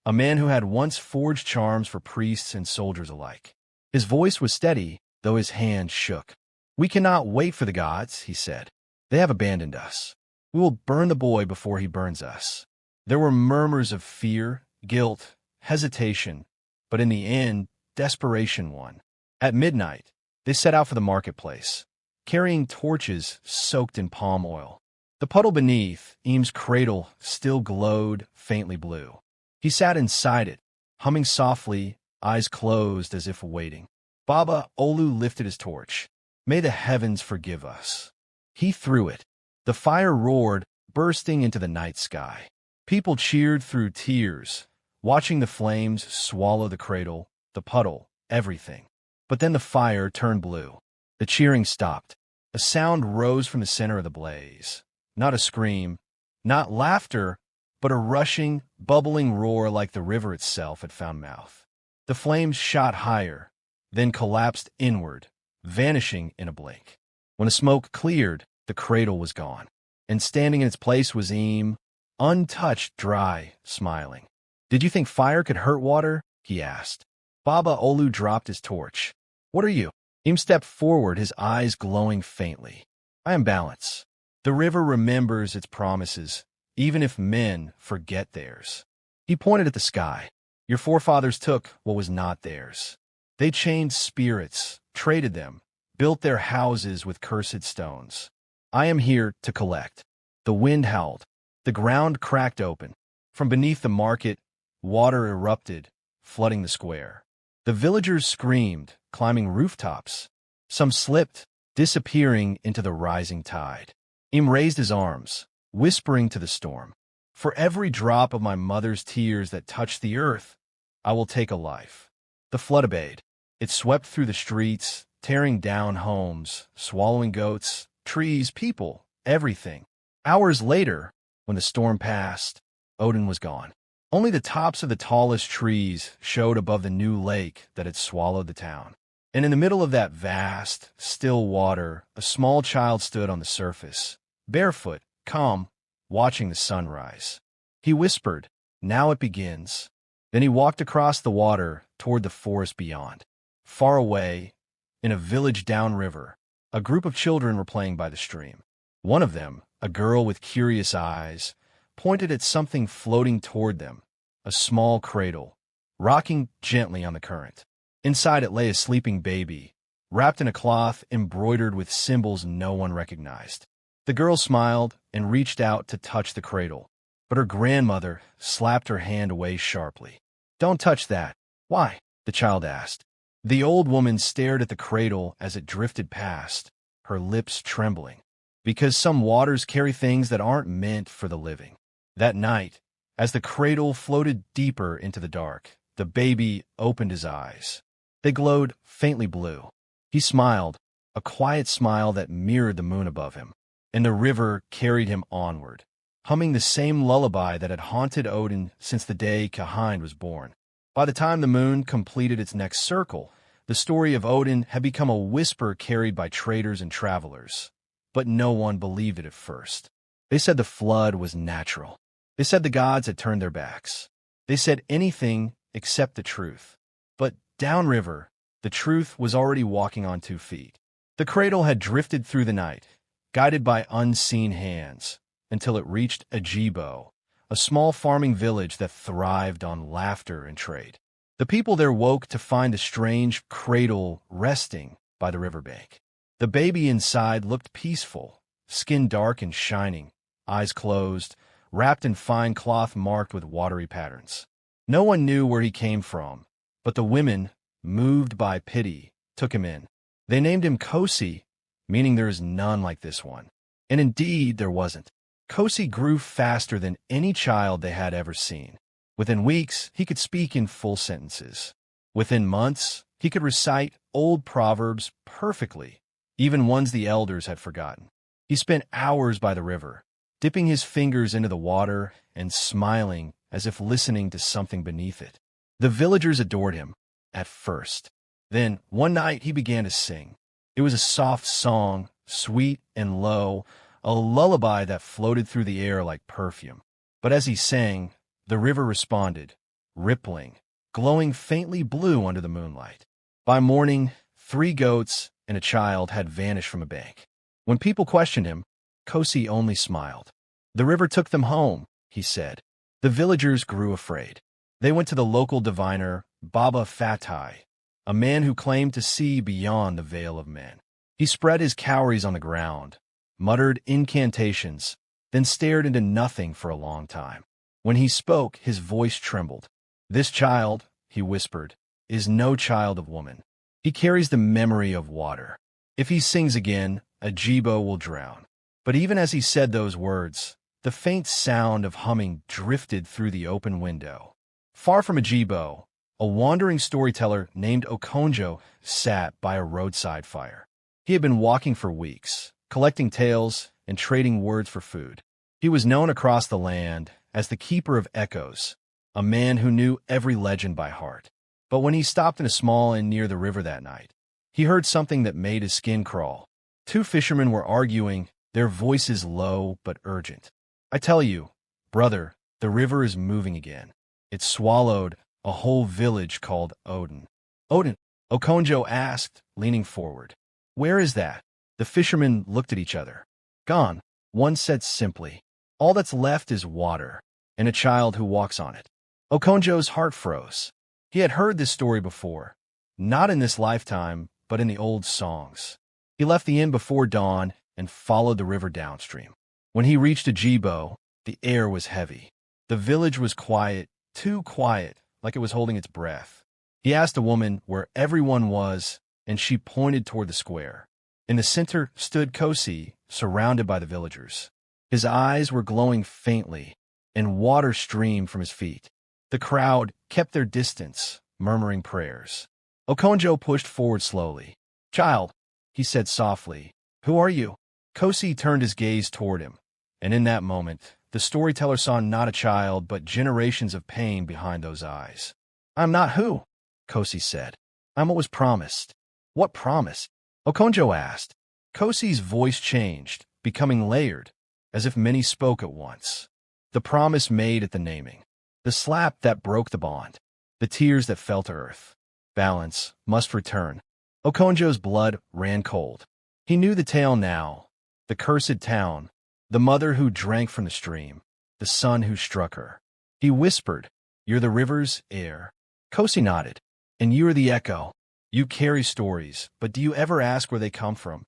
a man who had once forged charms for priests and soldiers alike. His voice was steady, though his hand shook. "We cannot wait for the gods," he said. "They have abandoned us. We will burn the boy before he burns us." There were murmurs of fear, guilt, hesitation, but in the end, desperation won. At midnight, they set out for the marketplace, carrying torches soaked in palm oil. The puddle beneath Im's cradle still glowed faintly blue. He sat inside it, humming softly, eyes closed as if awaiting. Baba Olu lifted his torch. "May the heavens forgive us." He threw it. The fire roared, bursting into the night sky. People cheered through tears, watching the flames swallow the cradle, the puddle, everything. But then the fire turned blue. The cheering stopped. A sound rose from the center of the blaze. Not a scream, not laughter, but a rushing, bubbling roar like the river itself had found mouth. The flames shot higher, then collapsed inward, vanishing in a blink. When the smoke cleared, the cradle was gone, and standing in its place was Im, untouched, dry, smiling. "Did you think fire could hurt water?" he asked. Baba Olu dropped his torch. "What are you?" Im stepped forward, his eyes glowing faintly. "I am balance. The river remembers its promises, even if men forget theirs." He pointed at the sky. Your forefathers took what was not theirs. They chained spirits, traded them, built their houses with cursed stones. I am here to collect. The wind howled. The ground cracked open. From beneath the market, water erupted, flooding the square. The villagers screamed, climbing rooftops. Some slipped, disappearing into the rising tide. Im raised his arms, whispering to the storm, "For every drop of my mother's tears that touched the earth, I will take a life." The flood obeyed. It swept through the streets, tearing down homes, swallowing goats, trees, people, everything. Hours later, when the storm passed, Odin was gone. Only the tops of the tallest trees showed above the new lake that had swallowed the town. And in the middle of that vast, still water, a small child stood on the surface, barefoot, calm, watching the sunrise. He whispered, "Now it begins." Then he walked across the water toward the forest beyond. Far away, in a village downriver, a group of children were playing by the stream. One of them, a girl with curious eyes, pointed at something floating toward them, a small cradle, rocking gently on the current. Inside it lay a sleeping baby, wrapped in a cloth embroidered with symbols no one recognized. The girl smiled and reached out to touch the cradle, but her grandmother slapped her hand away sharply. "Don't touch that." "Why?" the child asked. The old woman stared at the cradle as it drifted past, her lips trembling. "Because some waters carry things that aren't meant for the living." That night, as the cradle floated deeper into the dark, the baby opened his eyes. They glowed faintly blue. He smiled, a quiet smile that mirrored the moon above him, and the river carried him onward, humming the same lullaby that had haunted Odin since the day Kahind was born. By the time the moon completed its next circle, the story of Odin had become a whisper carried by traders and travelers. But no one believed it at first. They said the flood was natural. They said the gods had turned their backs. They said anything except the truth. But downriver, the truth was already walking on 2 feet. The cradle had drifted through the night, guided by unseen hands, until it reached Ajibo, a small farming village that thrived on laughter and trade. The people there woke to find the strange cradle resting by the riverbank. The baby inside looked peaceful, skin dark and shining, eyes closed, wrapped in fine cloth marked with watery patterns. No one knew where he came from, but the women, moved by pity, took him in. They named him Kosi, meaning there is none like this one. And indeed there wasn't. Kosi grew faster than any child they had ever seen. Within weeks, he could speak in full sentences. Within months, he could recite old proverbs perfectly, even ones the elders had forgotten. He spent hours by the river, dipping his fingers into the water and smiling as if listening to something beneath it. The villagers adored him, at first. Then, one night, he began to sing. It was a soft song, sweet and low, a lullaby that floated through the air like perfume. But as he sang, the river responded, rippling, glowing faintly blue under the moonlight. By morning, 3 goats and a child had vanished from a bank. When people questioned him, Kosi only smiled. "The river took them home," he said. The villagers grew afraid. They went to the local diviner, Baba Fatai, a man who claimed to see beyond the veil of men. He spread his cowries on the ground, muttered incantations, then stared into nothing for a long time. When he spoke, his voice trembled. "This child," he whispered, "is no child of woman. He carries the memory of water. If he sings again, Ajibo will drown." But even as he said those words, the faint sound of humming drifted through the open window. Far from Ajibo, a wandering storyteller named Okonjo sat by a roadside fire. He had been walking for weeks, collecting tales and trading words for food. He was known across the land as the keeper of echoes, a man who knew every legend by heart. But when he stopped in a small inn near the river that night, he heard something that made his skin crawl. 2 fishermen were arguing, their voices low but urgent. "I tell you, brother, the river is moving again. It swallowed a whole village called Odin." "Odin?" Okonjo asked, leaning forward. "Where is that?" The fishermen looked at each other. "Gone," one said simply. "All that's left is water, and a child who walks on it." Okonjo's heart froze. He had heard this story before, not in this lifetime, but in the old songs. He left the inn before dawn and followed the river downstream. When he reached Ajibo, the air was heavy. The village was quiet, too quiet, like it was holding its breath. He asked a woman where everyone was, and she pointed toward the square. In the center stood Kosi, surrounded by the villagers. His eyes were glowing faintly, and water streamed from his feet. The crowd kept their distance, murmuring prayers. Okonjo pushed forward slowly. "Child," he said softly, "who are you?" Kosi turned his gaze toward him, and in that moment, the storyteller saw not a child, but generations of pain behind those eyes. "I'm not who," Kosi said. "I'm what was promised." "What promise?" Okonjo asked. Kosi's voice changed, becoming layered, as if many spoke at once. The promise made at the naming. The slap that broke the bond. The tears that fell to earth. Balance must return. Okonjo's blood ran cold. He knew the tale now. The cursed town. The mother who drank from the stream. The son who struck her. He whispered, "You're the river's heir." Kosi nodded. "And you're the echo. You carry stories, but do you ever ask where they come from?"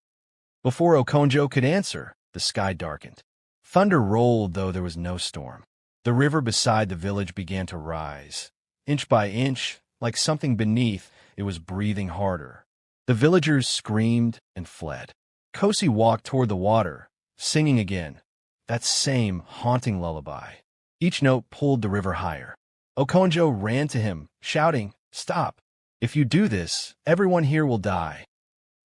Before Okonjo could answer, the sky darkened. Thunder rolled, though there was no storm. The river beside the village began to rise. Inch by inch, like something beneath, it was breathing harder. The villagers screamed and fled. Kosi walked toward the water, singing again, that same haunting lullaby. Each note pulled the river higher. Okonjo ran to him, shouting, "Stop! If you do this, everyone here will die."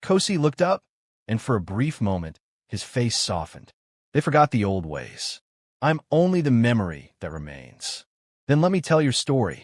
Kosi looked up, and for a brief moment, his face softened. They forgot the old ways. "I'm only the memory that remains." "Then let me tell your story,"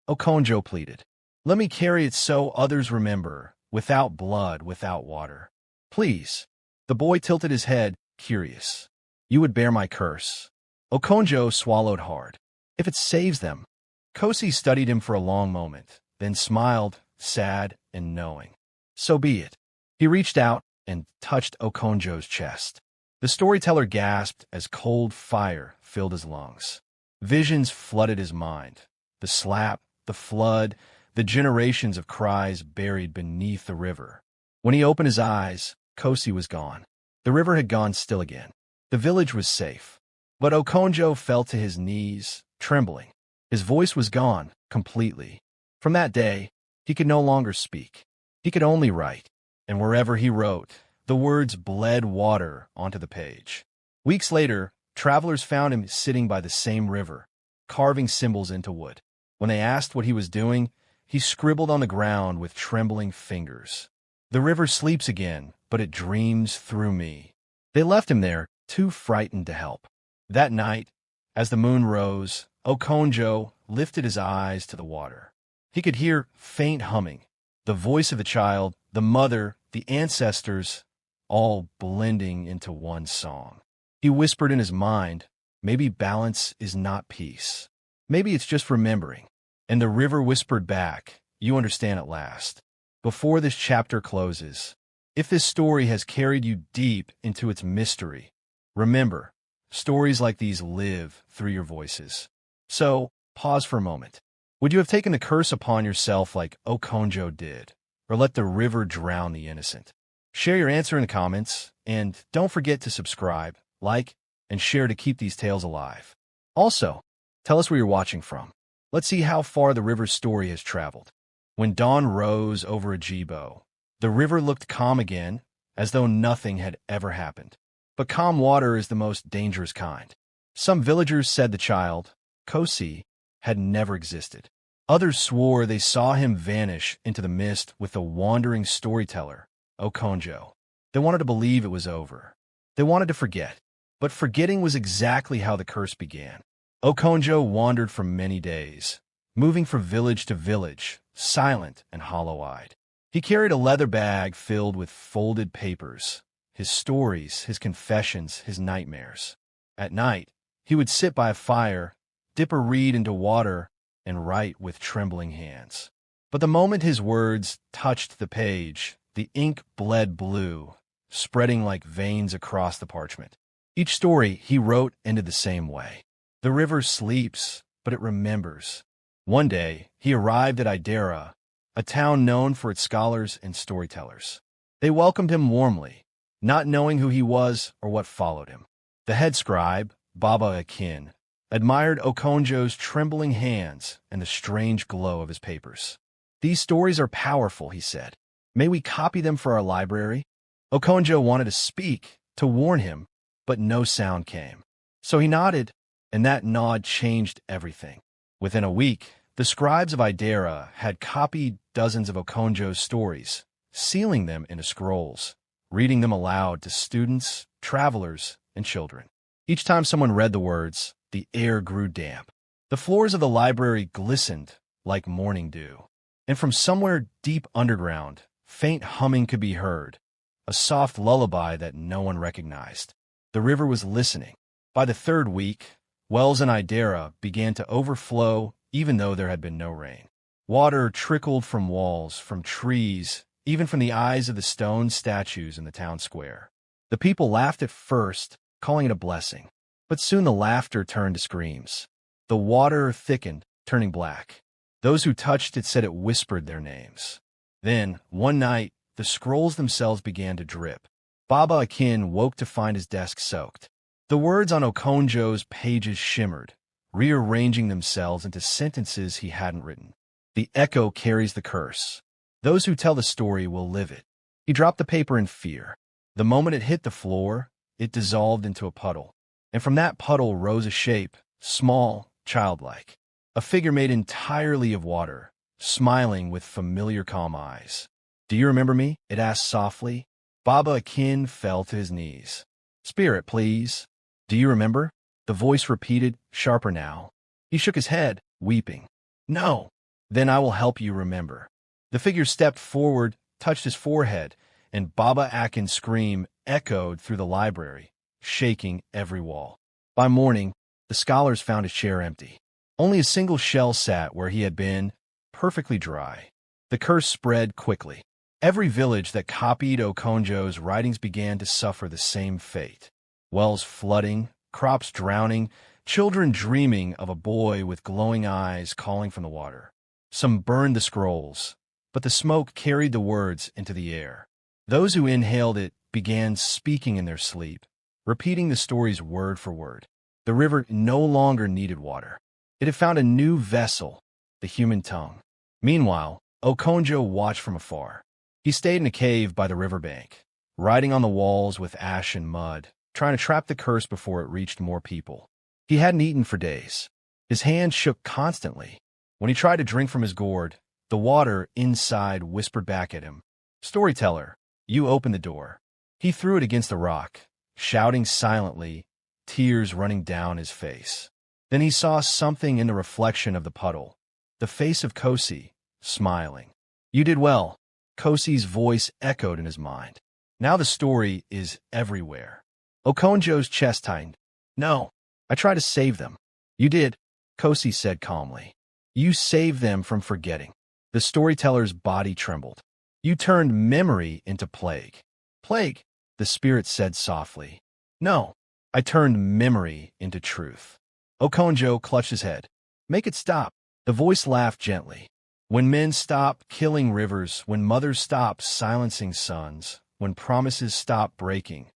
Okonjo pleaded. "Let me carry it so others remember, without blood, without water. Please." The boy tilted his head, curious. "You would bear my curse." Okonjo swallowed hard. "If it saves them." Kosi studied him for a long moment, then smiled, sad and knowing. "So be it." He reached out and touched Okonjo's chest. The storyteller gasped as cold fire filled his lungs. Visions flooded his mind. The slap, the flood, the generations of cries buried beneath the river. When he opened his eyes, Kosi was gone. The river had gone still again. The village was safe. But Okonjo fell to his knees, trembling. His voice was gone, completely. From that day, he could no longer speak. He could only write. And wherever he wrote, the words bled water onto the page. Weeks later, travelers found him sitting by the same river, carving symbols into wood. When they asked what he was doing, he scribbled on the ground with trembling fingers. "The river sleeps again, but it dreams through me." They left him there, too frightened to help. That night, as the moon rose, Okonjo lifted his eyes to the water. He could hear faint humming, the voice of the child, the mother, the ancestors, all blending into one song. He whispered in his mind, "Maybe balance is not peace. Maybe it's just remembering." And the river whispered back, "You understand at last." Before this chapter closes, if this story has carried you deep into its mystery, remember, stories like these live through your voices. So, pause for a moment. Would you have taken the curse upon yourself like Okonjo did, or let the river drown the innocent? Share your answer in the comments, and don't forget to subscribe, like, and share to keep these tales alive. Also, tell us where you're watching from. Let's see how far the river's story has traveled. When dawn rose over Ajibo, the river looked calm again, as though nothing had ever happened. But calm water is the most dangerous kind. Some villagers said the child, Kosi, had never existed. Others swore they saw him vanish into the mist with the wandering storyteller, Okonjo. They wanted to believe it was over. They wanted to forget. But forgetting was exactly how the curse began. Okonjo wandered for many days, moving from village to village, silent and hollow-eyed. He carried a leather bag filled with folded papers, his stories, his confessions, his nightmares. At night, he would sit by a fire, dip a reed into water, and write with trembling hands. But the moment his words touched the page, the ink bled blue, spreading like veins across the parchment. Each story he wrote ended the same way. The river sleeps, but it remembers. One day, he arrived at Idera, a town known for its scholars and storytellers. They welcomed him warmly, not knowing who he was or what followed him. The head scribe, Baba Akin, admired Okonjo's trembling hands and the strange glow of his papers. "These stories are powerful," he said. "May we copy them for our library?" Okonjo wanted to speak, to warn him, but no sound came. So he nodded, and that nod changed everything. Within a week, the scribes of Idera had copied dozens of Okonjo's stories, sealing them into scrolls, reading them aloud to students, travelers, and children. Each time someone read the words, the air grew damp. The floors of the library glistened like morning dew. And from somewhere deep underground, faint humming could be heard, a soft lullaby that no one recognized. The river was listening. By the third week, wells in Idera began to overflow even though there had been no rain. Water trickled from walls, from trees, even from the eyes of the stone statues in the town square. The people laughed at first, calling it a blessing. But soon the laughter turned to screams. The water thickened, turning black. Those who touched it said it whispered their names. Then, one night, the scrolls themselves began to drip. Baba Akin woke to find his desk soaked. The words on Okonjo's pages shimmered, rearranging themselves into sentences he hadn't written. The echo carries the curse. Those who tell the story will live it. He dropped the paper in fear. The moment it hit the floor, it dissolved into a puddle. And from that puddle rose a shape, small, childlike. A figure made entirely of water, smiling with familiar calm eyes. "Do you remember me?" it asked softly. Baba Akin fell to his knees. "Spirit, please. Do you remember?" The voice repeated, sharper now. He shook his head, weeping. "No." "Then I will help you remember." The figure stepped forward, touched his forehead, and Baba Akin's scream echoed through the library, shaking every wall. By morning, the scholars found his chair empty. Only a single shell sat where he had been, perfectly dry. The curse spread quickly. Every village that copied Okonjo's writings began to suffer the same fate. Wells flooding, crops drowning, children dreaming of a boy with glowing eyes calling from the water. Some burned the scrolls, but the smoke carried the words into the air. Those who inhaled it began speaking in their sleep, repeating the stories word for word. The river no longer needed water. It had found a new vessel, the human tongue. Meanwhile, Okonjo watched from afar. He stayed in a cave by the riverbank, writing on the walls with ash and mud, trying to trap the curse before it reached more people. He hadn't eaten for days. His hands shook constantly. When he tried to drink from his gourd, the water inside whispered back at him, "Storyteller, you open the door." He threw it against the rock, shouting silently, tears running down his face. Then he saw something in the reflection of the puddle, the face of Kosi, smiling. "You did well." Kosi's voice echoed in his mind. Now the story is everywhere. Okonjo's chest tightened. "No, I tried to save them." "You did," Kosi said calmly. "You saved them from forgetting." The storyteller's body trembled. "You turned memory into plague." "Plague," the spirit said softly. "No, I turned memory into truth." Okonjo clutched his head. "Make it stop." The voice laughed gently. "When men stop killing rivers, when mothers stop silencing sons, when promises stop breaking,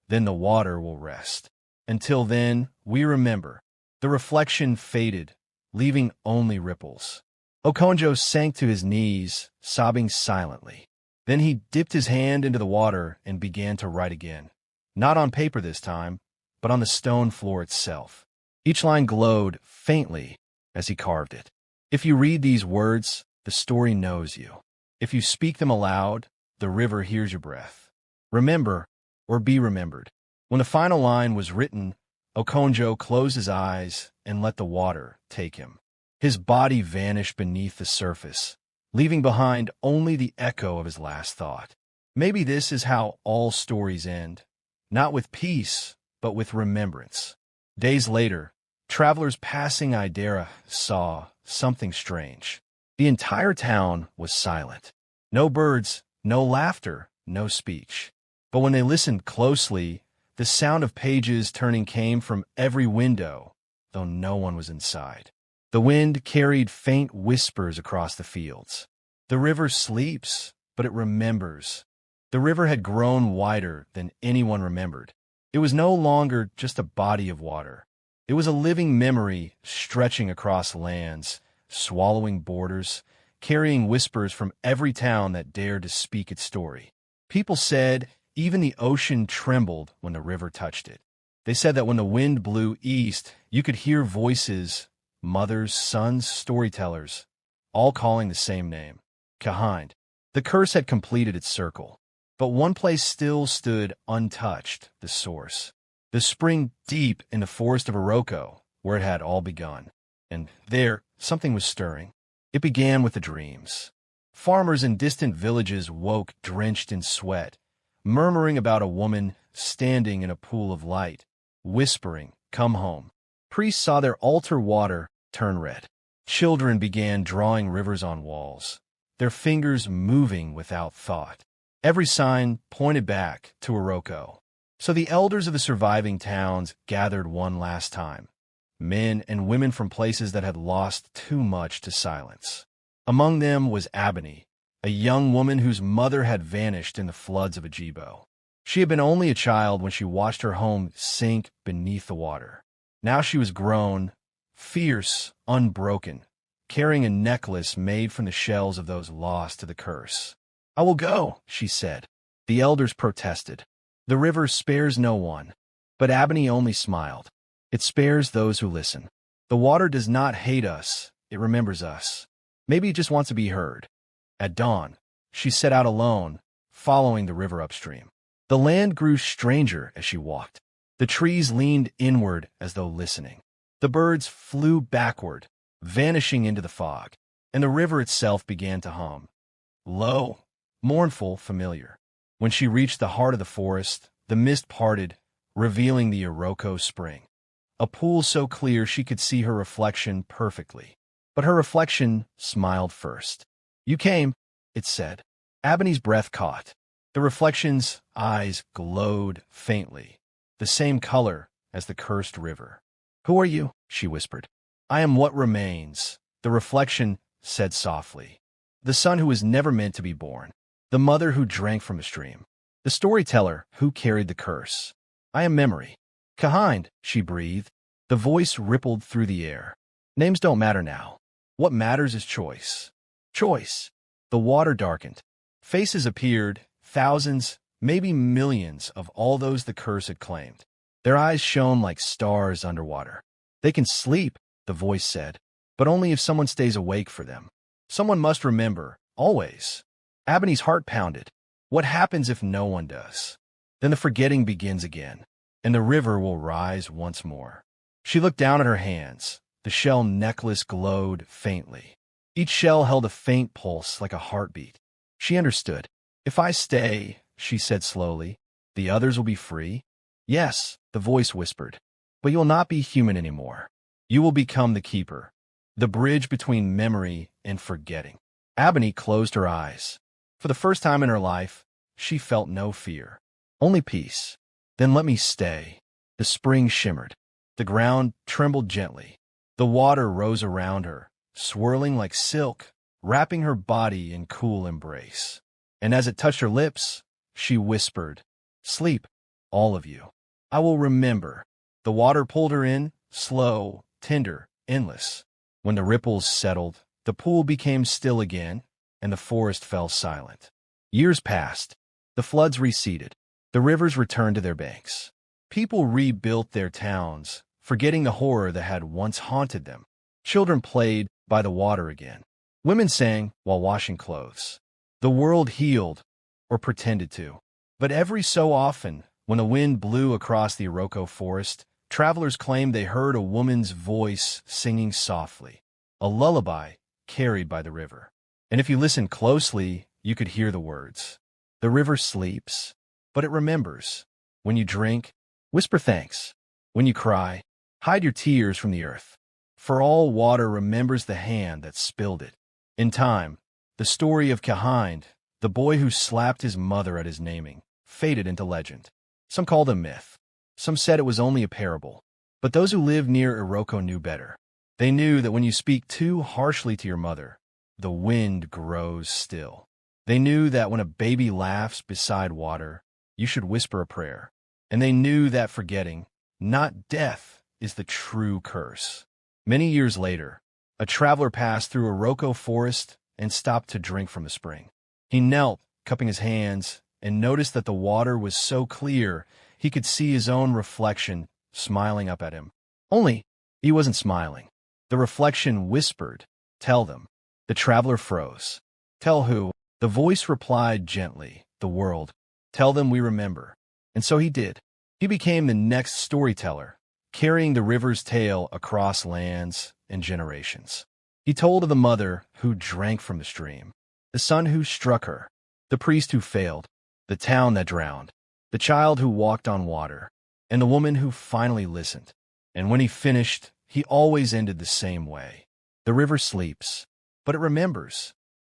then the water will rest. Until then, we remember." The reflection faded, leaving only ripples. Okonjo sank to his knees, sobbing silently. Then he dipped his hand into the water and began to write again. Not on paper this time, but on the stone floor itself. Each line glowed faintly as he carved it. If you read these words, the story knows you. If you speak them aloud, the river hears your breath. Remember, or be remembered. When the final line was written, Okonjo closed his eyes and let the water take him. His body vanished beneath the surface, leaving behind only the echo of his last thought. Maybe this is how all stories end, not with peace, but with remembrance. Days later, travelers passing Idera saw something strange. The entire town was silent. No birds, no laughter, no speech. But when they listened closely, the sound of pages turning came from every window, though no one was inside. The wind carried faint whispers across the fields. The river sleeps, but it remembers. The river had grown wider than anyone remembered. It was no longer just a body of water. It was a living memory stretching across lands, swallowing borders, carrying whispers from every town that dared to speak its story. People said even the ocean trembled when the river touched it. They said that when the wind blew east, you could hear voices, mothers, sons, storytellers, all calling the same name, Kahind. The curse had completed its circle, but one place still stood untouched, the source. The spring deep in the forest of Iroko, where it had all begun. And there, something was stirring. It began with the dreams. Farmers in distant villages woke drenched in sweat, murmuring about a woman standing in a pool of light, whispering, "Come home." Priests saw their altar water turn red. Children began drawing rivers on walls, their fingers moving without thought. Every sign pointed back to Iroko. So the elders of the surviving towns gathered one last time, men and women from places that had lost too much to silence. Among them was Abony, a young woman whose mother had vanished in the floods of Ajibo. She had been only a child when she watched her home sink beneath the water. Now she was grown, fierce, unbroken, carrying a necklace made from the shells of those lost to the curse. "I will go," she said. The elders protested. "The river spares no one." But Abony only smiled. "It spares those who listen. The water does not hate us, it remembers us. Maybe it just wants to be heard." At dawn, she set out alone, following the river upstream. The land grew stranger as she walked. The trees leaned inward as though listening. The birds flew backward, vanishing into the fog, and the river itself began to hum. Low, mournful, familiar. When she reached the heart of the forest, the mist parted, revealing the Iroko spring. A pool so clear she could see her reflection perfectly. But her reflection smiled first. "You came," it said. Abony's breath caught. The reflection's eyes glowed faintly, the same color as the cursed river. "Who are you?" she whispered. "I am what remains," the reflection said softly. "The son who was never meant to be born. The mother who drank from a stream. The storyteller who carried the curse. I am memory." "Kahind," she breathed. The voice rippled through the air. "Names don't matter now. What matters is choice." Choice. The water darkened. Faces appeared, thousands, maybe millions of all those the curse had claimed. Their eyes shone like stars underwater. "They can sleep," the voice said, "but only if someone stays awake for them. Someone must remember, always." Abony's heart pounded. What happens if no one does? Then the forgetting begins again, and the river will rise once more. She looked down at her hands. The shell necklace glowed faintly. Each shell held a faint pulse like a heartbeat. She understood. "If I stay," she said slowly, "the others will be free?" "Yes," the voice whispered, "but you will not be human anymore. You will become the keeper, the bridge between memory and forgetting." Abony closed her eyes. For the first time in her life, she felt no fear, only peace. "Then let me stay." The spring shimmered. The ground trembled gently. The water rose around her, swirling like silk, wrapping her body in cool embrace. And as it touched her lips, she whispered, "Sleep, all of you. I will remember." The water pulled her in, slow, tender, endless. When the ripples settled, the pool became still again, and the forest fell silent. Years passed. The floods receded. The rivers returned to their banks. People rebuilt their towns, forgetting the horror that had once haunted them. Children played by the water again. Women sang while washing clothes. The world healed, or pretended to. But every so often, when the wind blew across the Iroko forest, travelers claimed they heard a woman's voice singing softly, a lullaby carried by the river. And if you listened closely, you could hear the words. "The river sleeps, but it remembers. When you drink, whisper thanks. When you cry, hide your tears from the earth. For all water remembers the hand that spilled it." In time, the story of Kahind, the boy who slapped his mother at his naming, faded into legend. Some called it myth. Some said it was only a parable. But those who lived near Iroko knew better. They knew that when you speak too harshly to your mother, the wind grows still. They knew that when a baby laughs beside water, you should whisper a prayer. And they knew that forgetting, not death, is the true curse. Many years later, a traveler passed through a Roko forest and stopped to drink from the spring. He knelt, cupping his hands, and noticed that the water was so clear he could see his own reflection smiling up at him. Only, he wasn't smiling. The reflection whispered, "Tell them." The traveler froze. "Tell who?" The voice replied gently, "The world. Tell them we remember." And so he did. He became the next storyteller, carrying the river's tale across lands and generations. He told of the mother who drank from the stream, the son who struck her, the priest who failed, the town that drowned, the child who walked on water, and the woman who finally listened. And when he finished, he always ended the same way. The river sleeps, but it remembers.